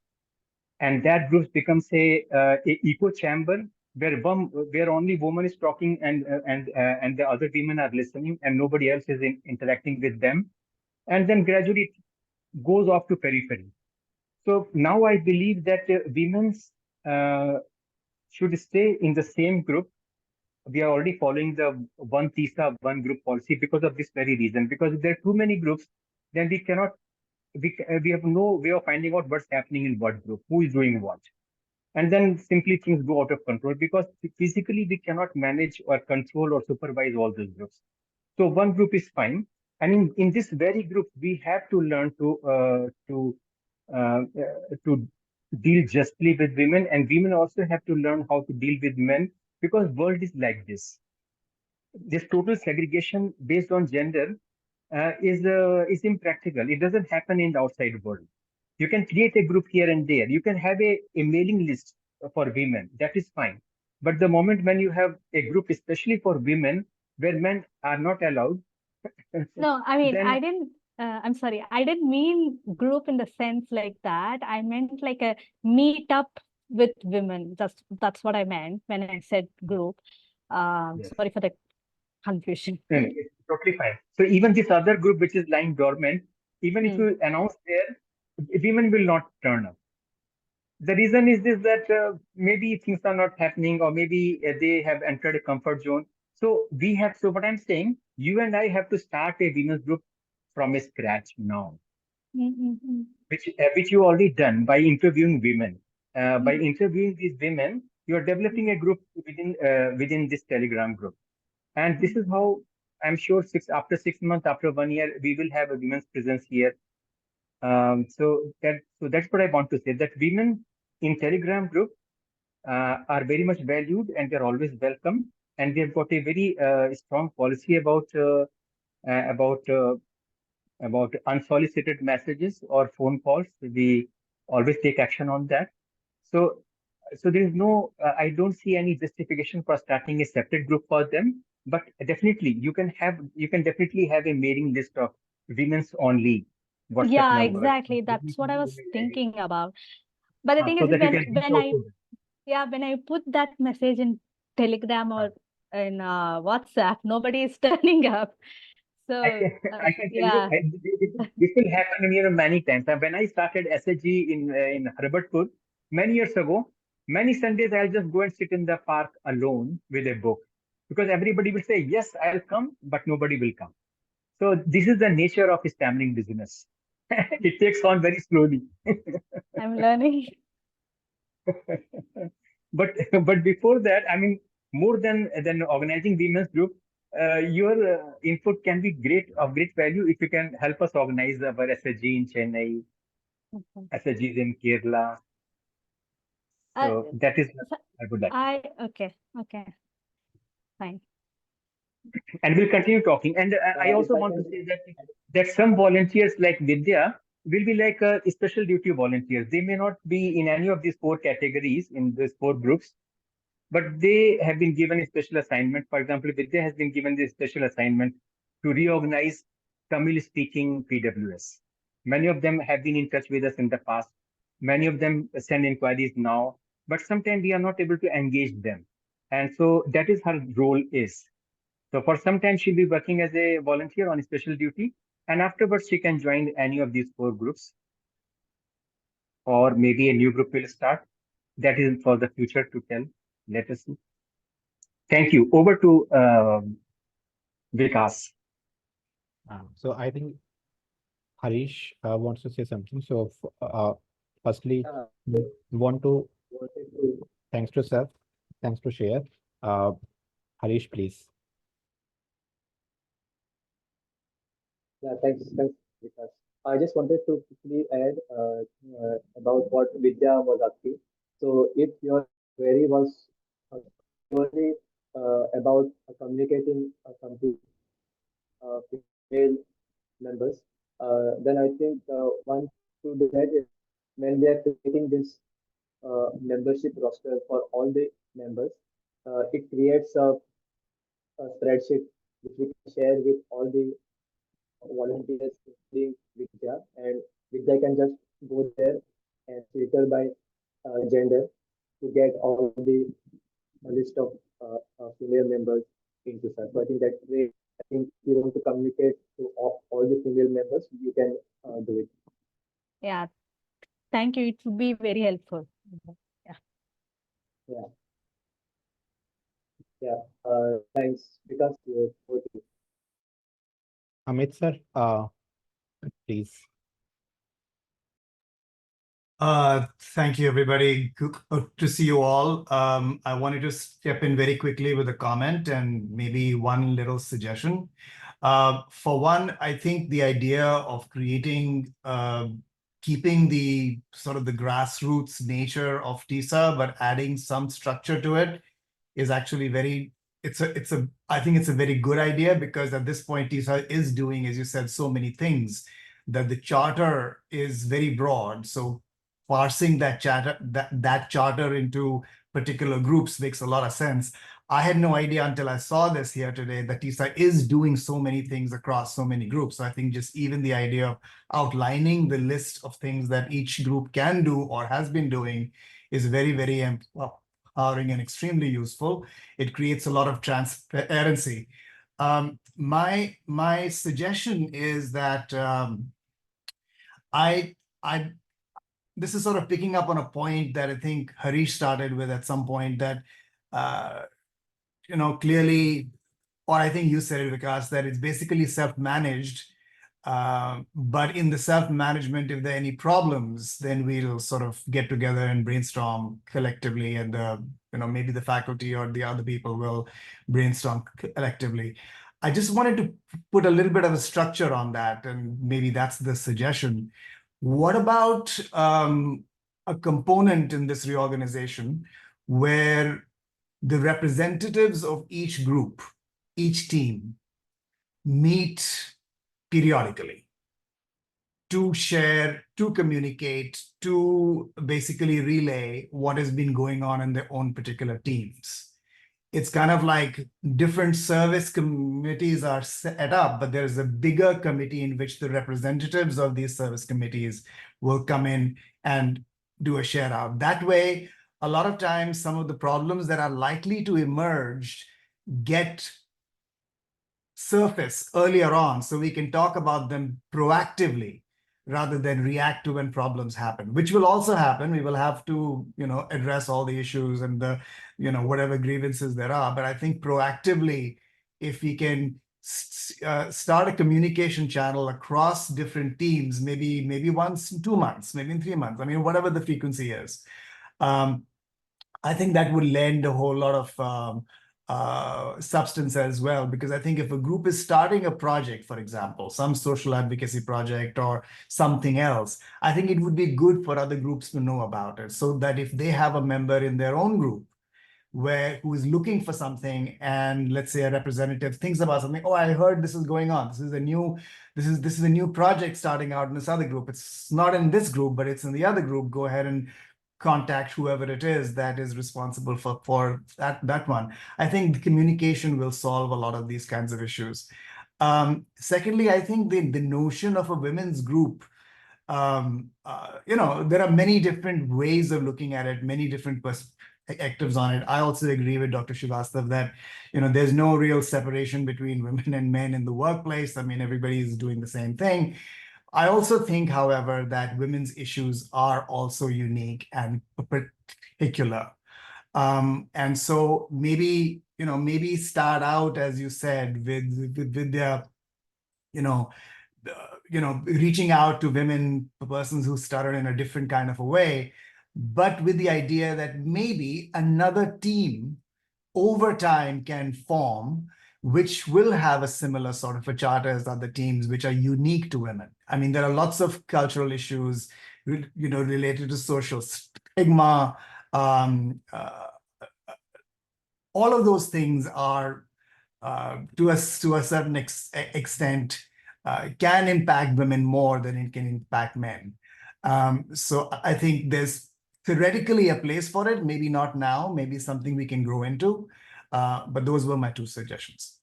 and that group becomes a echo chamber where only woman is talking, and the other women are listening, and nobody else is interacting with them, and then gradually it goes off to periphery. So now I believe that women should stay in the same group. We are already following the one TISA, one group policy because of this very reason. Because if there are too many groups, then we cannot, we have no way of finding out what's happening in what group, who is doing what. And then simply things go out of control because physically we cannot manage or control or supervise all those groups. So one group is fine. And in this very group, we have to learn to deal justly with women, and women also have to learn how to deal with men, because world is like this. This total segregation based on gender is impractical. It doesn't happen in the outside world. You can create a group here and there. You can have a mailing list for women. That is fine. But the moment when you have a group, especially for women, where men are not allowed, No, I mean, I then didn't, I'm sorry, I didn't mean group in the sense like that. I meant like a meetup with women. That's what I meant when I said group. yes, Sorry for the confusion. no, it's totally fine. So even this other group which is lying dormant, even if you announce there, women will not turn up. The reason is this, that maybe things are not happening, or maybe they have entered a comfort zone. So what I'm saying, you and I have to start a women's group from a scratch now, Mm-hmm. which you already done by interviewing women. By interviewing these women, you are developing a group within this Telegram group. And this is how I'm sure after 6 months, after 1 year, we will have a women's presence here. So that's what I want to say, that women in Telegram group are very much valued, and they're always welcome. And we have got a very strong policy about about unsolicited messages or phone calls. We always take action on that. So there is no, I don't see any justification for starting a separate group for them. But definitely, you can definitely have a mailing list of women's only WhatsApp Yeah, numbers. exactly. That's what I was thinking about. But the thing So is, that you can reach out to them. when I put that message in Telegram or in WhatsApp, nobody is turning up. So I can tell you, yeah. this will happen, many times. When I started SHG in Harbertpur many years ago, many Sundays I'll just go and sit in the park alone with a book, because everybody will say, yes, I'll come, but nobody will come. So this is the nature of stammering business. It takes on very slowly. I'm learning. But before that, I mean, more than organizing women's group, your input can be of great value if you can help us organize our SSG in Chennai, Okay. SSGs in Kerala. Uh, So that is what so I would like. okay, fine. And we'll continue talking. And I If also I want to can, say that some volunteers like Vidya will be like special duty volunteers. They may not be in any of these 4 categories, in these 4 groups, but they have been given a special assignment. For example, Vidya has been given this special assignment to reorganize Tamil-speaking PWS. Many of them have been in touch with us in the past. Many of them send inquiries now. but sometimes we are not able to engage them. And so that is her role is. So for some time, she'll be working as a volunteer on special duty, and afterwards she can join any of these 4 groups, or maybe a new group will start. That is for the future to tell. Let us see. Thank you. Over to Vikas. So I think Harish wants to say something. So firstly, we want to wanted to thanks to Seth, thanks to share. Harish, please. Yeah, thanks, Vikas. I just wanted to quickly add about what Vidya was asking. So, if your query was purely about communicating something female members, then I think one to do that is when we are creating this membership roster for all the members, it creates a spreadsheet which we can share with all the volunteers, including Vidya, and Vidya can just go there and filter by gender to get all the list of female members into that. So I think that's great. I think if you want to communicate to all the female members, you can do it. Yeah, thank you. It would be very helpful. Yeah. Yeah. Yeah. Thanks, because for Amit sir, please. Thank you, everybody. Good to see you all. I wanted to step in very quickly with a comment and maybe one little suggestion. For one, I think the idea of creating, keeping the sort of the grassroots nature of TISA, but adding some structure to it is actually very, I think it's a very good idea, because at this point, TISA is doing, as you said, so many things that the charter is very broad. So parsing that charter into particular groups makes a lot of sense. I had no idea until I saw this here today that TISA is doing so many things across so many groups. So I think just even the idea of outlining the list of things that each group can do or has been doing is very, very empowering and extremely useful. It creates a lot of transparency. My suggestion is that I this is sort of picking up on a point that I think Harish started with at some point, that clearly, or I think you said it, Vikas, that it's basically self-managed. But in the self-management, if there are any problems, then we'll sort of get together and brainstorm collectively, and maybe the faculty or the other people will brainstorm collectively. I just wanted to put a little bit of a structure on that, and maybe that's the suggestion. What about a component in this reorganization where the representatives of each group, each team, meet periodically to share, to communicate, to basically relay what has been going on in their own particular teams? It's kind of like different service committees are set up, but there's a bigger committee in which the representatives of these service committees will come in and do a share out. That way, a lot of times, some of the problems that are likely to emerge get surface earlier on, so we can talk about them proactively rather than react to when problems happen, which will also happen. We will have to, address all the issues and the, whatever grievances there are. But I think proactively, if we can start a communication channel across different teams, maybe once in 2 months, maybe in 3 months, I mean, whatever the frequency is, I think that would lend a whole lot of substance as well. Because I think if a group is starting a project, for example, some social advocacy project or something else, I think it would be good for other groups to know about it, so that if they have a member in their own group who is looking for something, and let's say a representative thinks about something, oh, I heard this is going on, this is a new project starting out in this other group, it's not in this group but it's in the other group, go ahead and contact whoever it is that is responsible for that one. I think the communication will solve a lot of these kinds of issues. Secondly, I think the notion of a women's group there are many different ways of looking at it, many different perspectives on it. I also agree with Dr. Srivastav that, there's no real separation between women and men in the workplace. I mean, everybody is doing the same thing. I also think, however, that women's issues are also unique and particular. And so maybe start out, as you said, with their, reaching out to women, persons who stutter in a different kind of a way, but with the idea that maybe another team over time can form, which will have a similar sort of a charter as other teams, which are unique to women. I mean, there are lots of cultural issues, related to social stigma. All of those things are, to a certain extent, can impact women more than it can impact men. So I think there's theoretically a place for it, maybe not now, maybe something we can grow into. But those were my two suggestions.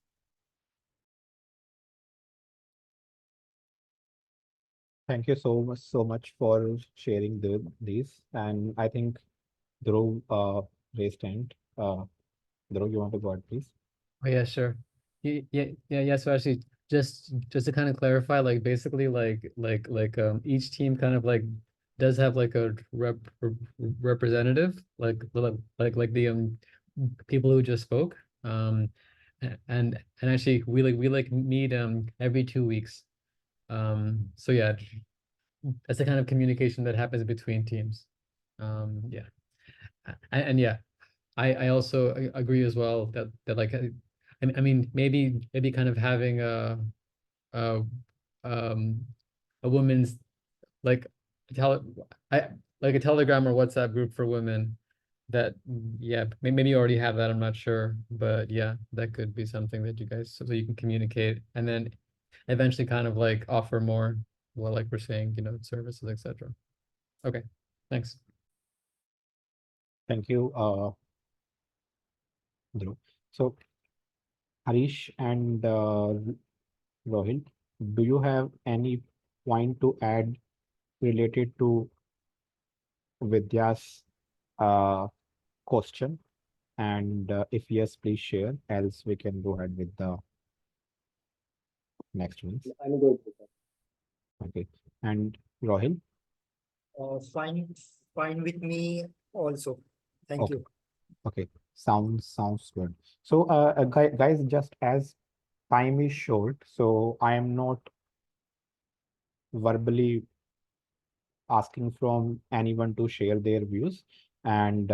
Thank you so much for sharing these. And I think Dhruv raised hand. Dhruv, you want to go ahead, please? Oh yeah, sure. Yeah. So actually, just to kind of clarify, like basically, each team kind of like does have like a representative, like the people who just spoke. And actually, we meet every 2 weeks. So yeah, that's the kind of communication that happens between teams. Yeah, and yeah, I also agree as well that like I mean maybe kind of having a a women's like I like a Telegram or WhatsApp group for women that yeah maybe you already have that, I'm not sure, but yeah, that could be something that you guys so you can communicate and then eventually kind of like offer more, well, like we're saying, services, etc. Okay, thanks. Thank you, Dhruv. So Harish and Rohit, do you have any point to add related to Vidya's question? And if yes, please share, else we can go ahead with the next ones. I'm good with that. Okay. And Rohit? Fine with me also. Thank Okay. you. Okay. Sounds good. So guys, just as time is short, so I am not verbally asking from anyone to share their views and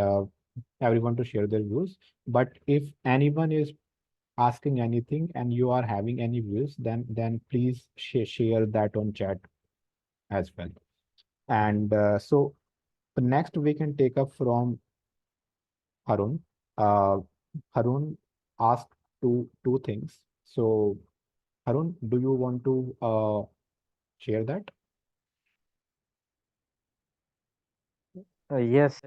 everyone to share their views. But if anyone is asking anything and you are having any views, then please share that on chat as well. And so the next we can take up from Harun. Uh, Harun asked two things. So Harun, do you want to share that? Yes,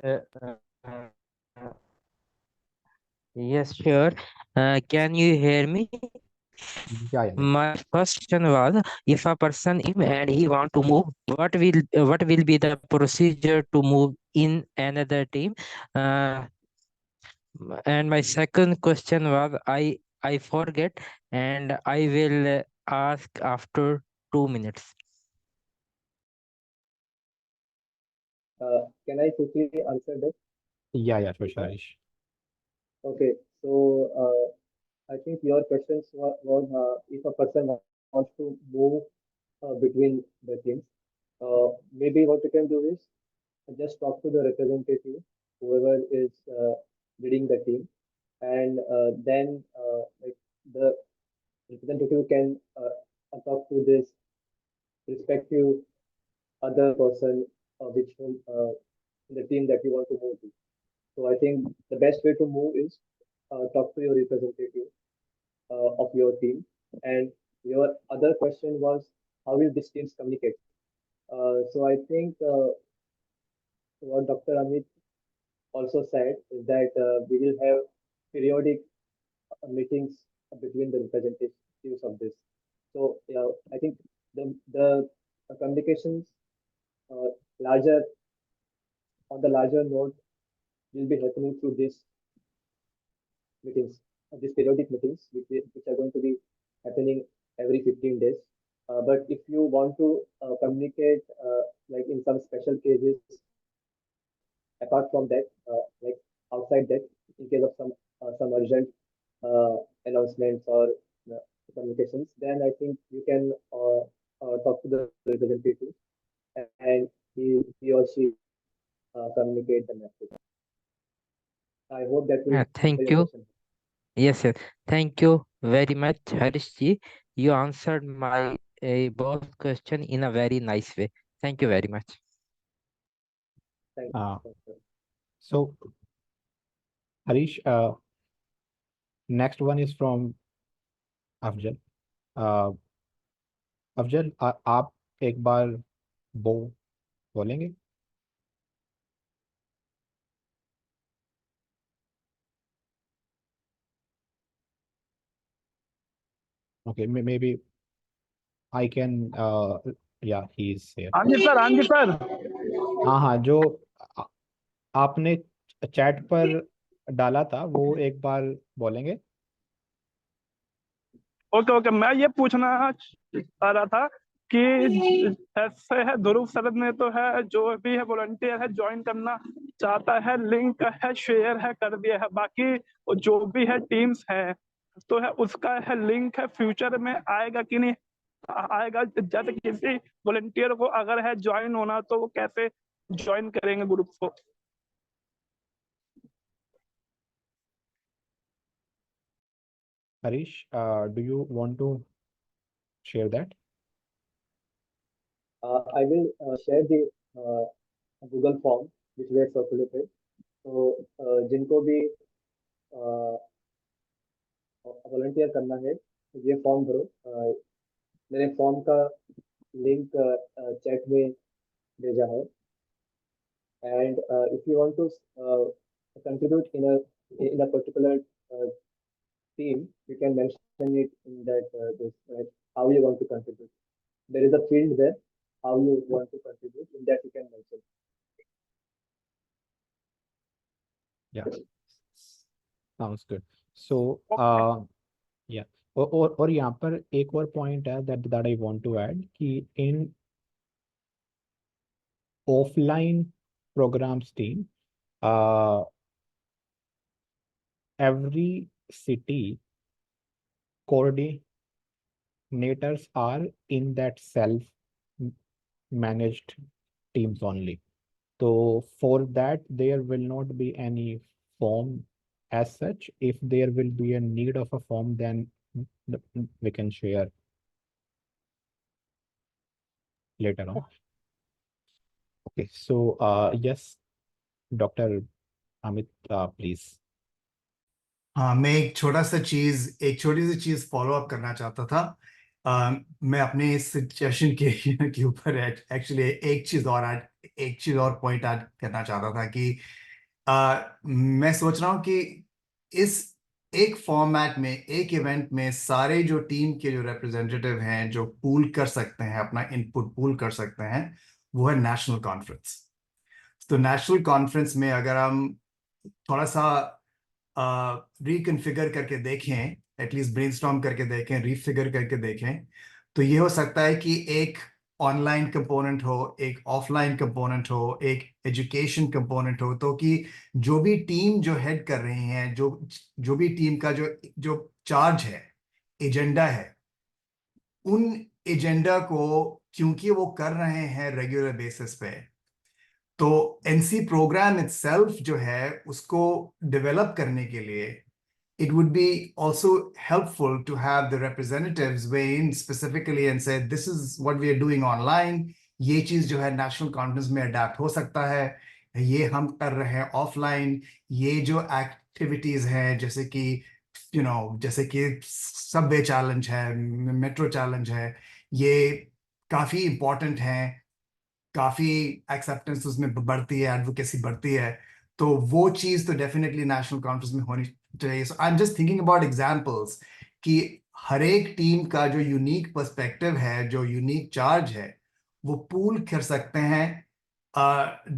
yes, sure. Can you hear me? Yeah. My first question was, if a person and he want to move, what will be the procedure to move in another team? Uh, and my second question was, I forget, and I will ask after 2 minutes. Can I quickly answer that? Yeah, for sure, Harish. Okay, so I think your questions was if a person wants to move between the teams, maybe what you can do is just talk to the representative, whoever is leading the team, and then like the representative can talk to this respective other person which in the team that you want to move to. So I think the best way to move is talk to your representative of your team. And your other question was how will these teams communicate? So I think what Dr. Amit also said is that we will have periodic meetings between the representatives of this. So I think the communications larger on the larger note will be happening through these meetings, these periodic meetings, which are going to be happening every 15 days. But if you want to communicate, like in some special cases, apart from that, like outside that, in case of some urgent announcements or communications, then I think you can talk to the representative and he or she communicate the message. I hope that will answer Thank your you. question. Yes, yes. Thank you very much, Harish ji. You answered my both question in a very nice way. Thank you very much. Thank Uh, you. so, Harish, next one is from Afjal. Afzal आप एक बार वो बोलेंगे? Okay, maybe I can. Yeah, he is here. हाँ जी sir, हाँ जी sir. हाँ हाँ, जो आ- आपने चैट पर डाला था वो एक बार बोलेंगे? ओके ओके, मैं ये पूछना चाह रहा था कि ऐसे है, ध्रुव सर ने तो है जो भी है वॉलंटियर है ज्वाइन करना चाहता है, लिंक है शेयर है कर दिया है, बाकी जो भी है टीम्स है तो है उसका है लिंक है फ्यूचर में आएगा कि नहीं आएगा? जैसे किसी वॉलंटियर को अगर है ज्वाइन होना तो वो कैसे ज्वाइन करेंगे ग्रुप को? Harish, do you want to share that? I will share the Google form which we have circulated. तो जिनको भी वॉलंटियर करना है तो ये फॉर्म भरो। मैंने फॉर्म का लिंक चैट में भेजा है। And if you want to contribute in a particular team, you can mention it in that how you want to contribute. There is a field there, how you want to contribute. In that you can mention. Yeah, sounds good. So, yeah. और यहाँ पर एक और point है that I want to add कि in offline programs team, every city coordinators are in that self-managed teams only. So for that, there will not be any form as such. If there will be a need of a form, then we can share later on. Okay, so yes, Dr. Amit, please. हाँ, मैं एक छोटी सी चीज follow up करना चाहता था। मैं अपने इस सेशन के ऊपर एक्चुअली एक चीज और पॉइंट ऐड करना चाहता था कि मैं सोच रहा हूँ कि इस एक फॉर्मेट में एक इवेंट में सारे जो टीम के जो रिप्रेजेंटेटिव हैं जो पूल कर सकते हैं, अपना इनपुट पूल कर सकते हैं, वो है नेशनल कॉन्फ्रेंस। तो नेशनल कॉन्फ्रेंस में अगर हम थोड़ा सा रिकन्फिगर करके देखें, एटलीस्ट ब्रेनस्टॉर्म करके देखें, रीफिगर करके देखें, तो ये हो सकता है कि एक ऑनलाइन कंपोनेंट हो, एक ऑफलाइन कंपोनेंट हो, एक एजुकेशन कंपोनेंट हो, तो कि जो भी टीम जो हेड कर रही हैं, जो भी टीम का जो चार्ज है, एजेंडा है, उन एजेंडा को क्योंकि वो कर रहे हैं रेगुलर बेसिस पे, तो एनसी प्रोग्राम इटसेल्फ जो है उसको डेवलप करने के लिए it would be also helpful to have the representatives weigh in specifically and say this is what we are doing online, ये चीज जो है नेशनल कॉन्फ्रेंस में अडेप्ट हो सकता है, ये हम कर रहे हैं ऑफलाइन, ये जो एक्टिविटीज हैं जैसे कि जैसे कि सबवे चैलेंज है, मेट्रो चैलेंज है, ये काफी इंपॉर्टेंट हैं, काफी एक्सेप्टेंस उसमें बढ़ती है, एडवोकेसी बढ़ती है, तो वो चीज तो डेफिनेटली नेशनल कॉन्फ्रेंस में होनी चाहिए। So I am just thinking about examples कि हर एक टीम का जो यूनिक पर्सपेक्टिव है, जो यूनिक चार्ज है, वो पूल कर सकते हैं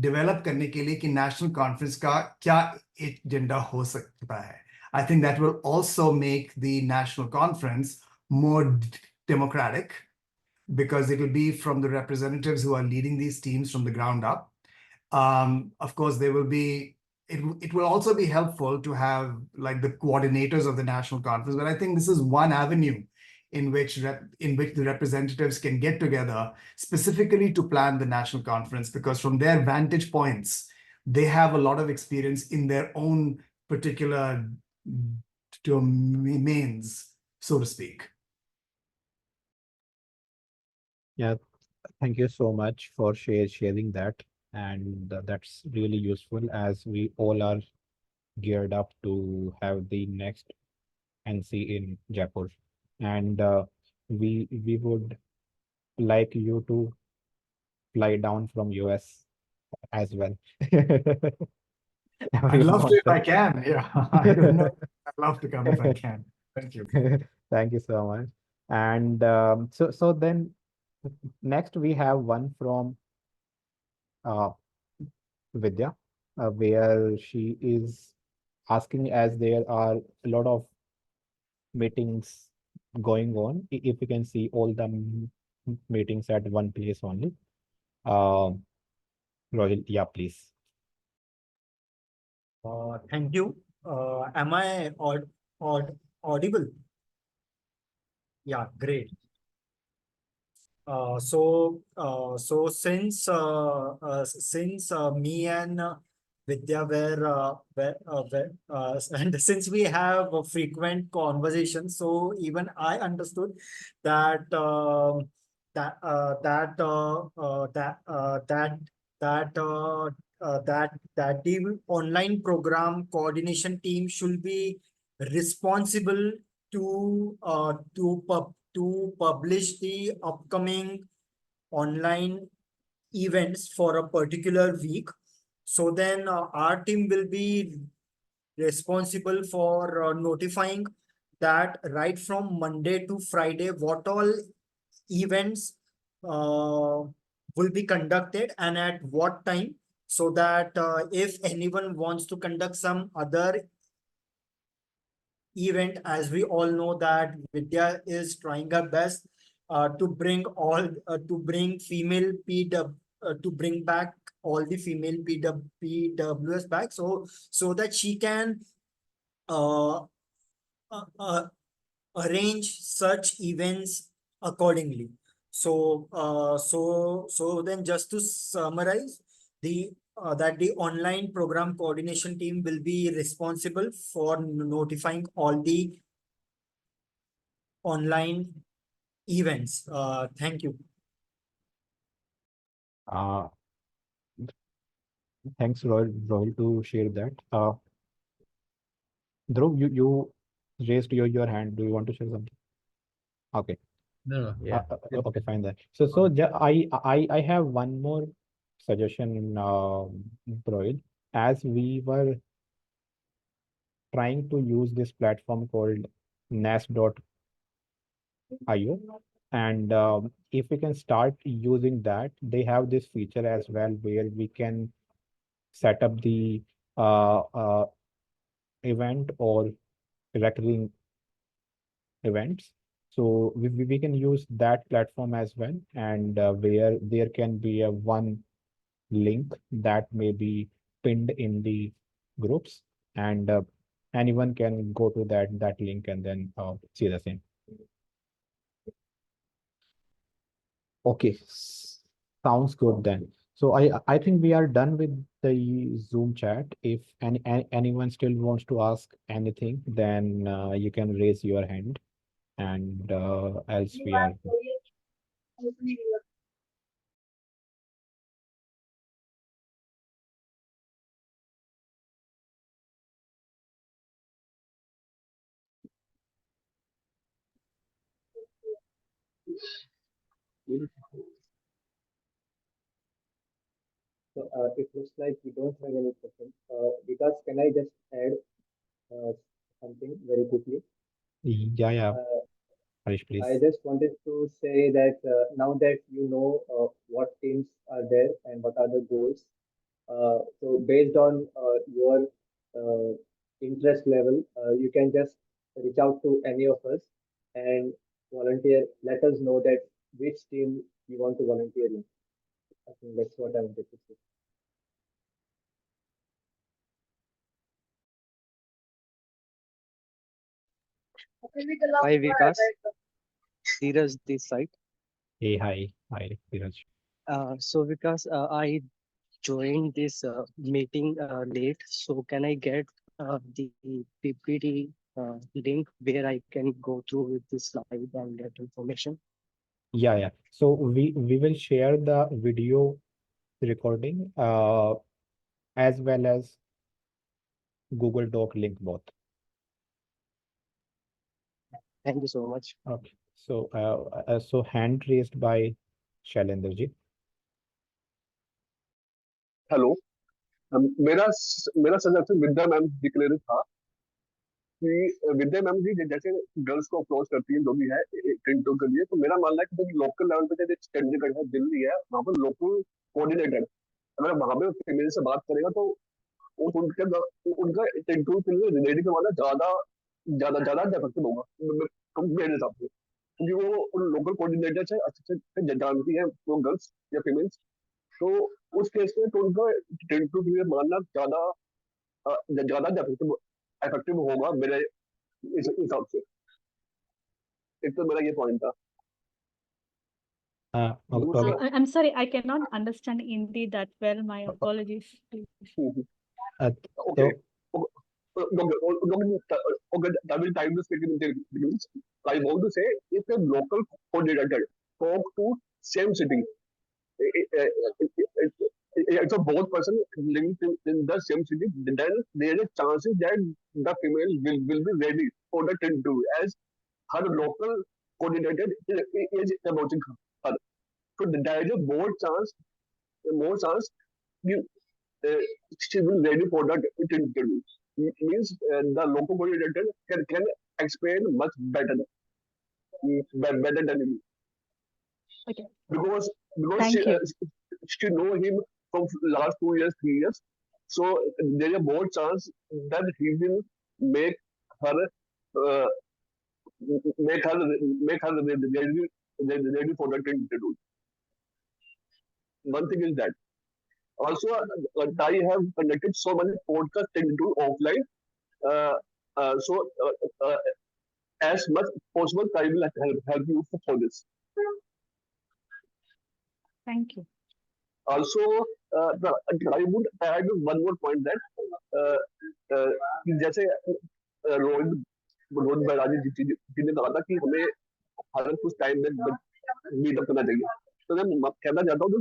डेवलप करने के लिए कि नेशनल कॉन्फ्रेंस का क्या एजेंडा हो सकता है. I think that will also make the national conference more democratic because it will be from the representatives who are leading these teams from the ground up. Of course, there will be, it will also be helpful to have like the coordinators of the national conference, but I think this is one avenue in which the representatives can get together specifically to plan the national conference, because from their vantage points, they have a lot of experience in their own particular domains, so to speak. Yeah, thank you so much for sharing that. And that's really useful as we all are geared up to have the next NC in Jaipur. And we would like you to fly down from US as well. I'd love to if I Everyone. can. Yeah, I don't know. I'd love to come if I can. Thank you. Thank you so much. And so then next we have one from uh, Vidya, where she is asking, as there are a lot of meetings going on, if you can see all the meetings at one place only. Rohit, yeah, please. Thank you. Am I audible? Yeah, great. So since me and Vidya and since we have a frequent conversation, so even I understood that that that that that that the online program coordination team should be responsible to publish the upcoming online events for a particular week. So then our team will be responsible for notifying that right from Monday to Friday, what all events will be conducted and at what time, so that if anyone wants to conduct some other event, as we all know that Vidya is trying her best to bring female PW to bring back all the female PWS back, so that she can uh, uh, arrange such events accordingly. So then just to summarize, the that the online program coordination team will be responsible for notifying all the online events. Thank you. Uh, Thanks, Rohit, to share that. Dhruv, you raised your hand. Do you want to share something? Okay. No, yeah. Okay, fine then. So I have one more suggestion, Rohit. As we were trying to use this platform called nas.io, and if we can start using that, they have this feature as well where we can set up the uh, uh, event or recurring events. So we can use that platform as well, and where there can be a one link that may be pinned in the groups, and anyone can go to that link and then see the same. Okay, sounds good then. So I think we are done with the Zoom chat. If anyone still wants to ask anything, then you can raise your hand, and else we are. So it looks like we don't have any questions. Because can I just add uh, something very quickly? Yeah, yeah. Uh, Harish, please. I just wanted to say that now that you know what teams are there and what are the goals, so based on your uh, interest level, you can just reach out to any of us and volunteer. Let us know that which team you want to volunteer in. I think that's what I wanted to say. Hi Vikas, Dheeraj this side. Hey, hi, Dheeraj. So Vikas, I joined this meeting late, so can I get the PPT link where I can go through with the slide and get information? Yeah. So we will share the video recording as well as Google Doc link both. Thank you so much. Okay. So hand raised by Shailendra ji. Hello मेरा मेरा suggestion विद्या ma'am जी के लिए था कि विद्या ma'am जी जैसे girls को approach करती है जो भी है इंटरव्यू के लिए, तो मेरा मानना है कि जो लोकल लेवल पे जैसे चंडीगढ़ है, दिल्ली है, वहाँ पर लोकल कोऑर्डिनेटर अगर वहाँ पे फीमेल से बात करेगा तो उनके उनका इंटरव्यू के लिए रेडी करवाना ज्यादा ज्यादा ज्यादा इफेक्टिव होगा मेरे हिसाब से, क्योंकि वो उन लोकल कोऑर्डिनेटर से अच्छे से जानती है वो गर्ल्स या फीमेल्स। तो उस केस में तो उनका इंटरव्यू के लिए मानना ज्यादा ज्यादा इफेक्टिव इफेक्टिव होगा मेरे हिसाब से। एक तो मेरा ये पॉइंट था। दूसरा I'm sorry, I cannot understand Hindi that well. My apologies, please. okay. Okay, that will time to speak in English. I want to say if a local coordinator talk to same city, it's a both person linked in the same city, then there is chances that the female will be ready for the interview as her local coordinator is approaching her. So there is a more chance you, she will ready for that interview. Means the local coordinator can explain much better than me. Okay. Because Thank she, you. she know him from last 2 years, 3 years. So there is more chance that he will make her uh, make her ready for the interview. One thing is that. Also, I have conducted so many podcasts into offline. Uh, as much possible, I will help you for this. Thank you. Also, I would add one more point that जैसे रोहित रोहित बैराजी जी ने कहा था कि हमें हर कुछ time में meetup करना चाहिए, तो मैं कहना चाहता हूँ कि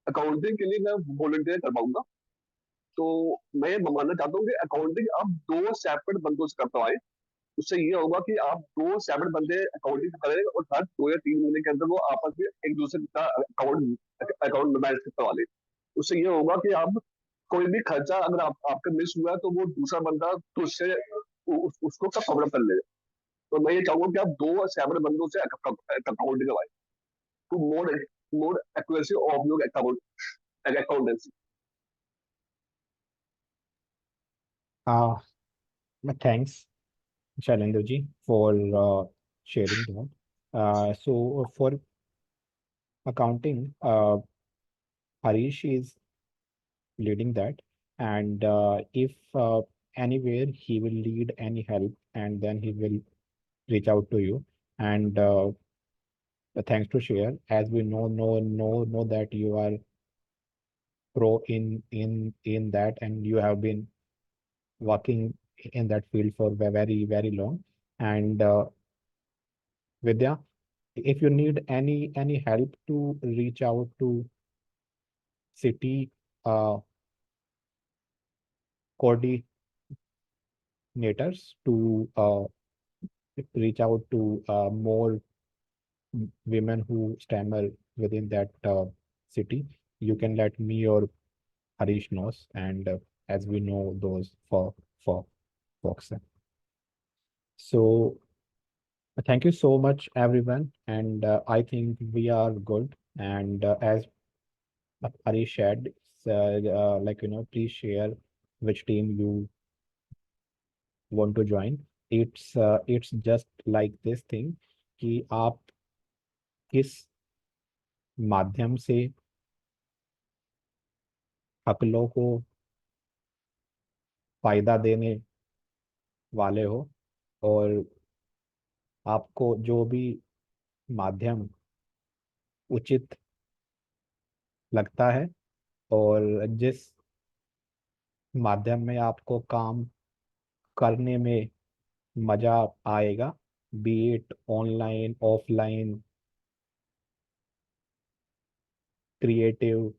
अकाउंटिंग के लिए मैं वॉलंटियर कर पाऊंगा। तो मैं ये मानना चाहता हूँ कि अकाउंटिंग आप 2 सेपरेट बंदों से कर पाए, उससे ये होगा कि आप 2 सेपरेट बंदे अकाउंटिंग करें और हर 2 या 3 महीने के अंदर वो आपस में एक दूसरे का अकाउंट मैनेज करवा ले। उससे ये होगा कि आप कोई भी खर्चा अगर आपका मिस हुआ तो वो दूसरा बंदा तो उससे उसको कवर कर ले। तो मैं ये चाहूंगा कि आप 2 सेपरेट बंदों से अकाउंटिंग करवाएं to more accuracy of your accountancy. Thanks, Shailendra ji, for sharing that. So for accounting, Harish is leading that, and if anywhere he will need any help, and then he will reach out to you. And thanks to share, as we know that you are pro in that, and you have been working in that field for very long. And Vidya, if you need any help to reach out to city coordinators to reach out to more women who stammer within that city, you can let me or Harish knows, and as we know those for folks. So thank you so much, everyone, and I think we are good. And as Ari shared, like please share which team you want to join. It's just like this thing कि आप किस माध्यम से हकलों को फायदा देने वाले हो, और आपको जो भी माध्यम उचित लगता है और जिस माध्यम में आपको काम करने में मजा आएगा, B it online, offline, creative,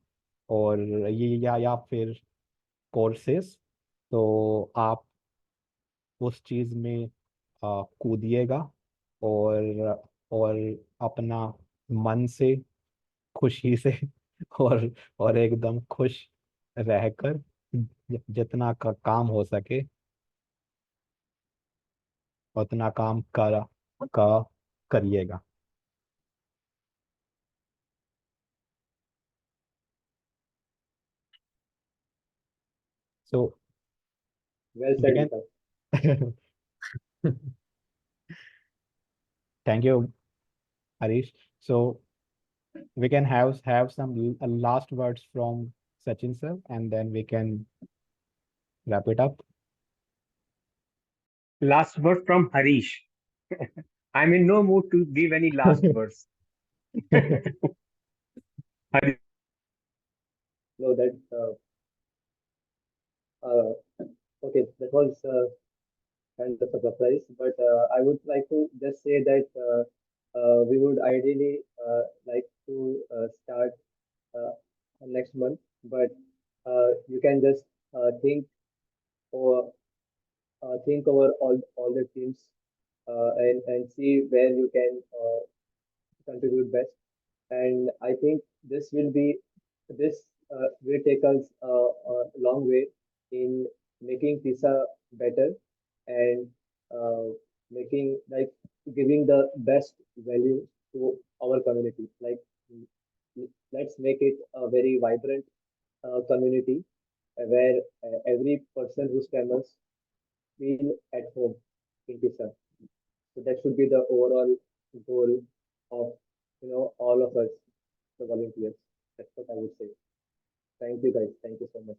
और ये या फिर कोर्सेस, तो आप उस चीज में कूदिएगा और अपना मन से, खुशी से और एकदम खुश रहकर जितना का काम हो सके उतना काम का करिएगा. So Well we said, can Vikas. thank you, Harish. So we can have some last words from Sachin sir, and then we can wrap it up. Last word from Harish. I'm in no mood to give any last words. Harish. No, that okay. That was kind of a surprise, but I would like to just say that we would ideally like to start uh, next month, but you can just think or think over all the teams and see where you can contribute best. And I think this will take us a long way in making TISA better and uh, making like giving the best value to our community. Like let's make it a very vibrant community where every person who stammers feel at home in TISA. So that should be the overall goal of all of us, the volunteers. That's what I would say. Thank you guys. Thank you so much.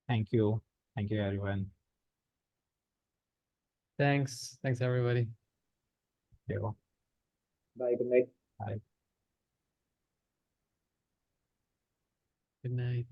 Thank you. Thank you, everyone. Thanks everybody. Yeah. Bye. Good night. Bye. Good night.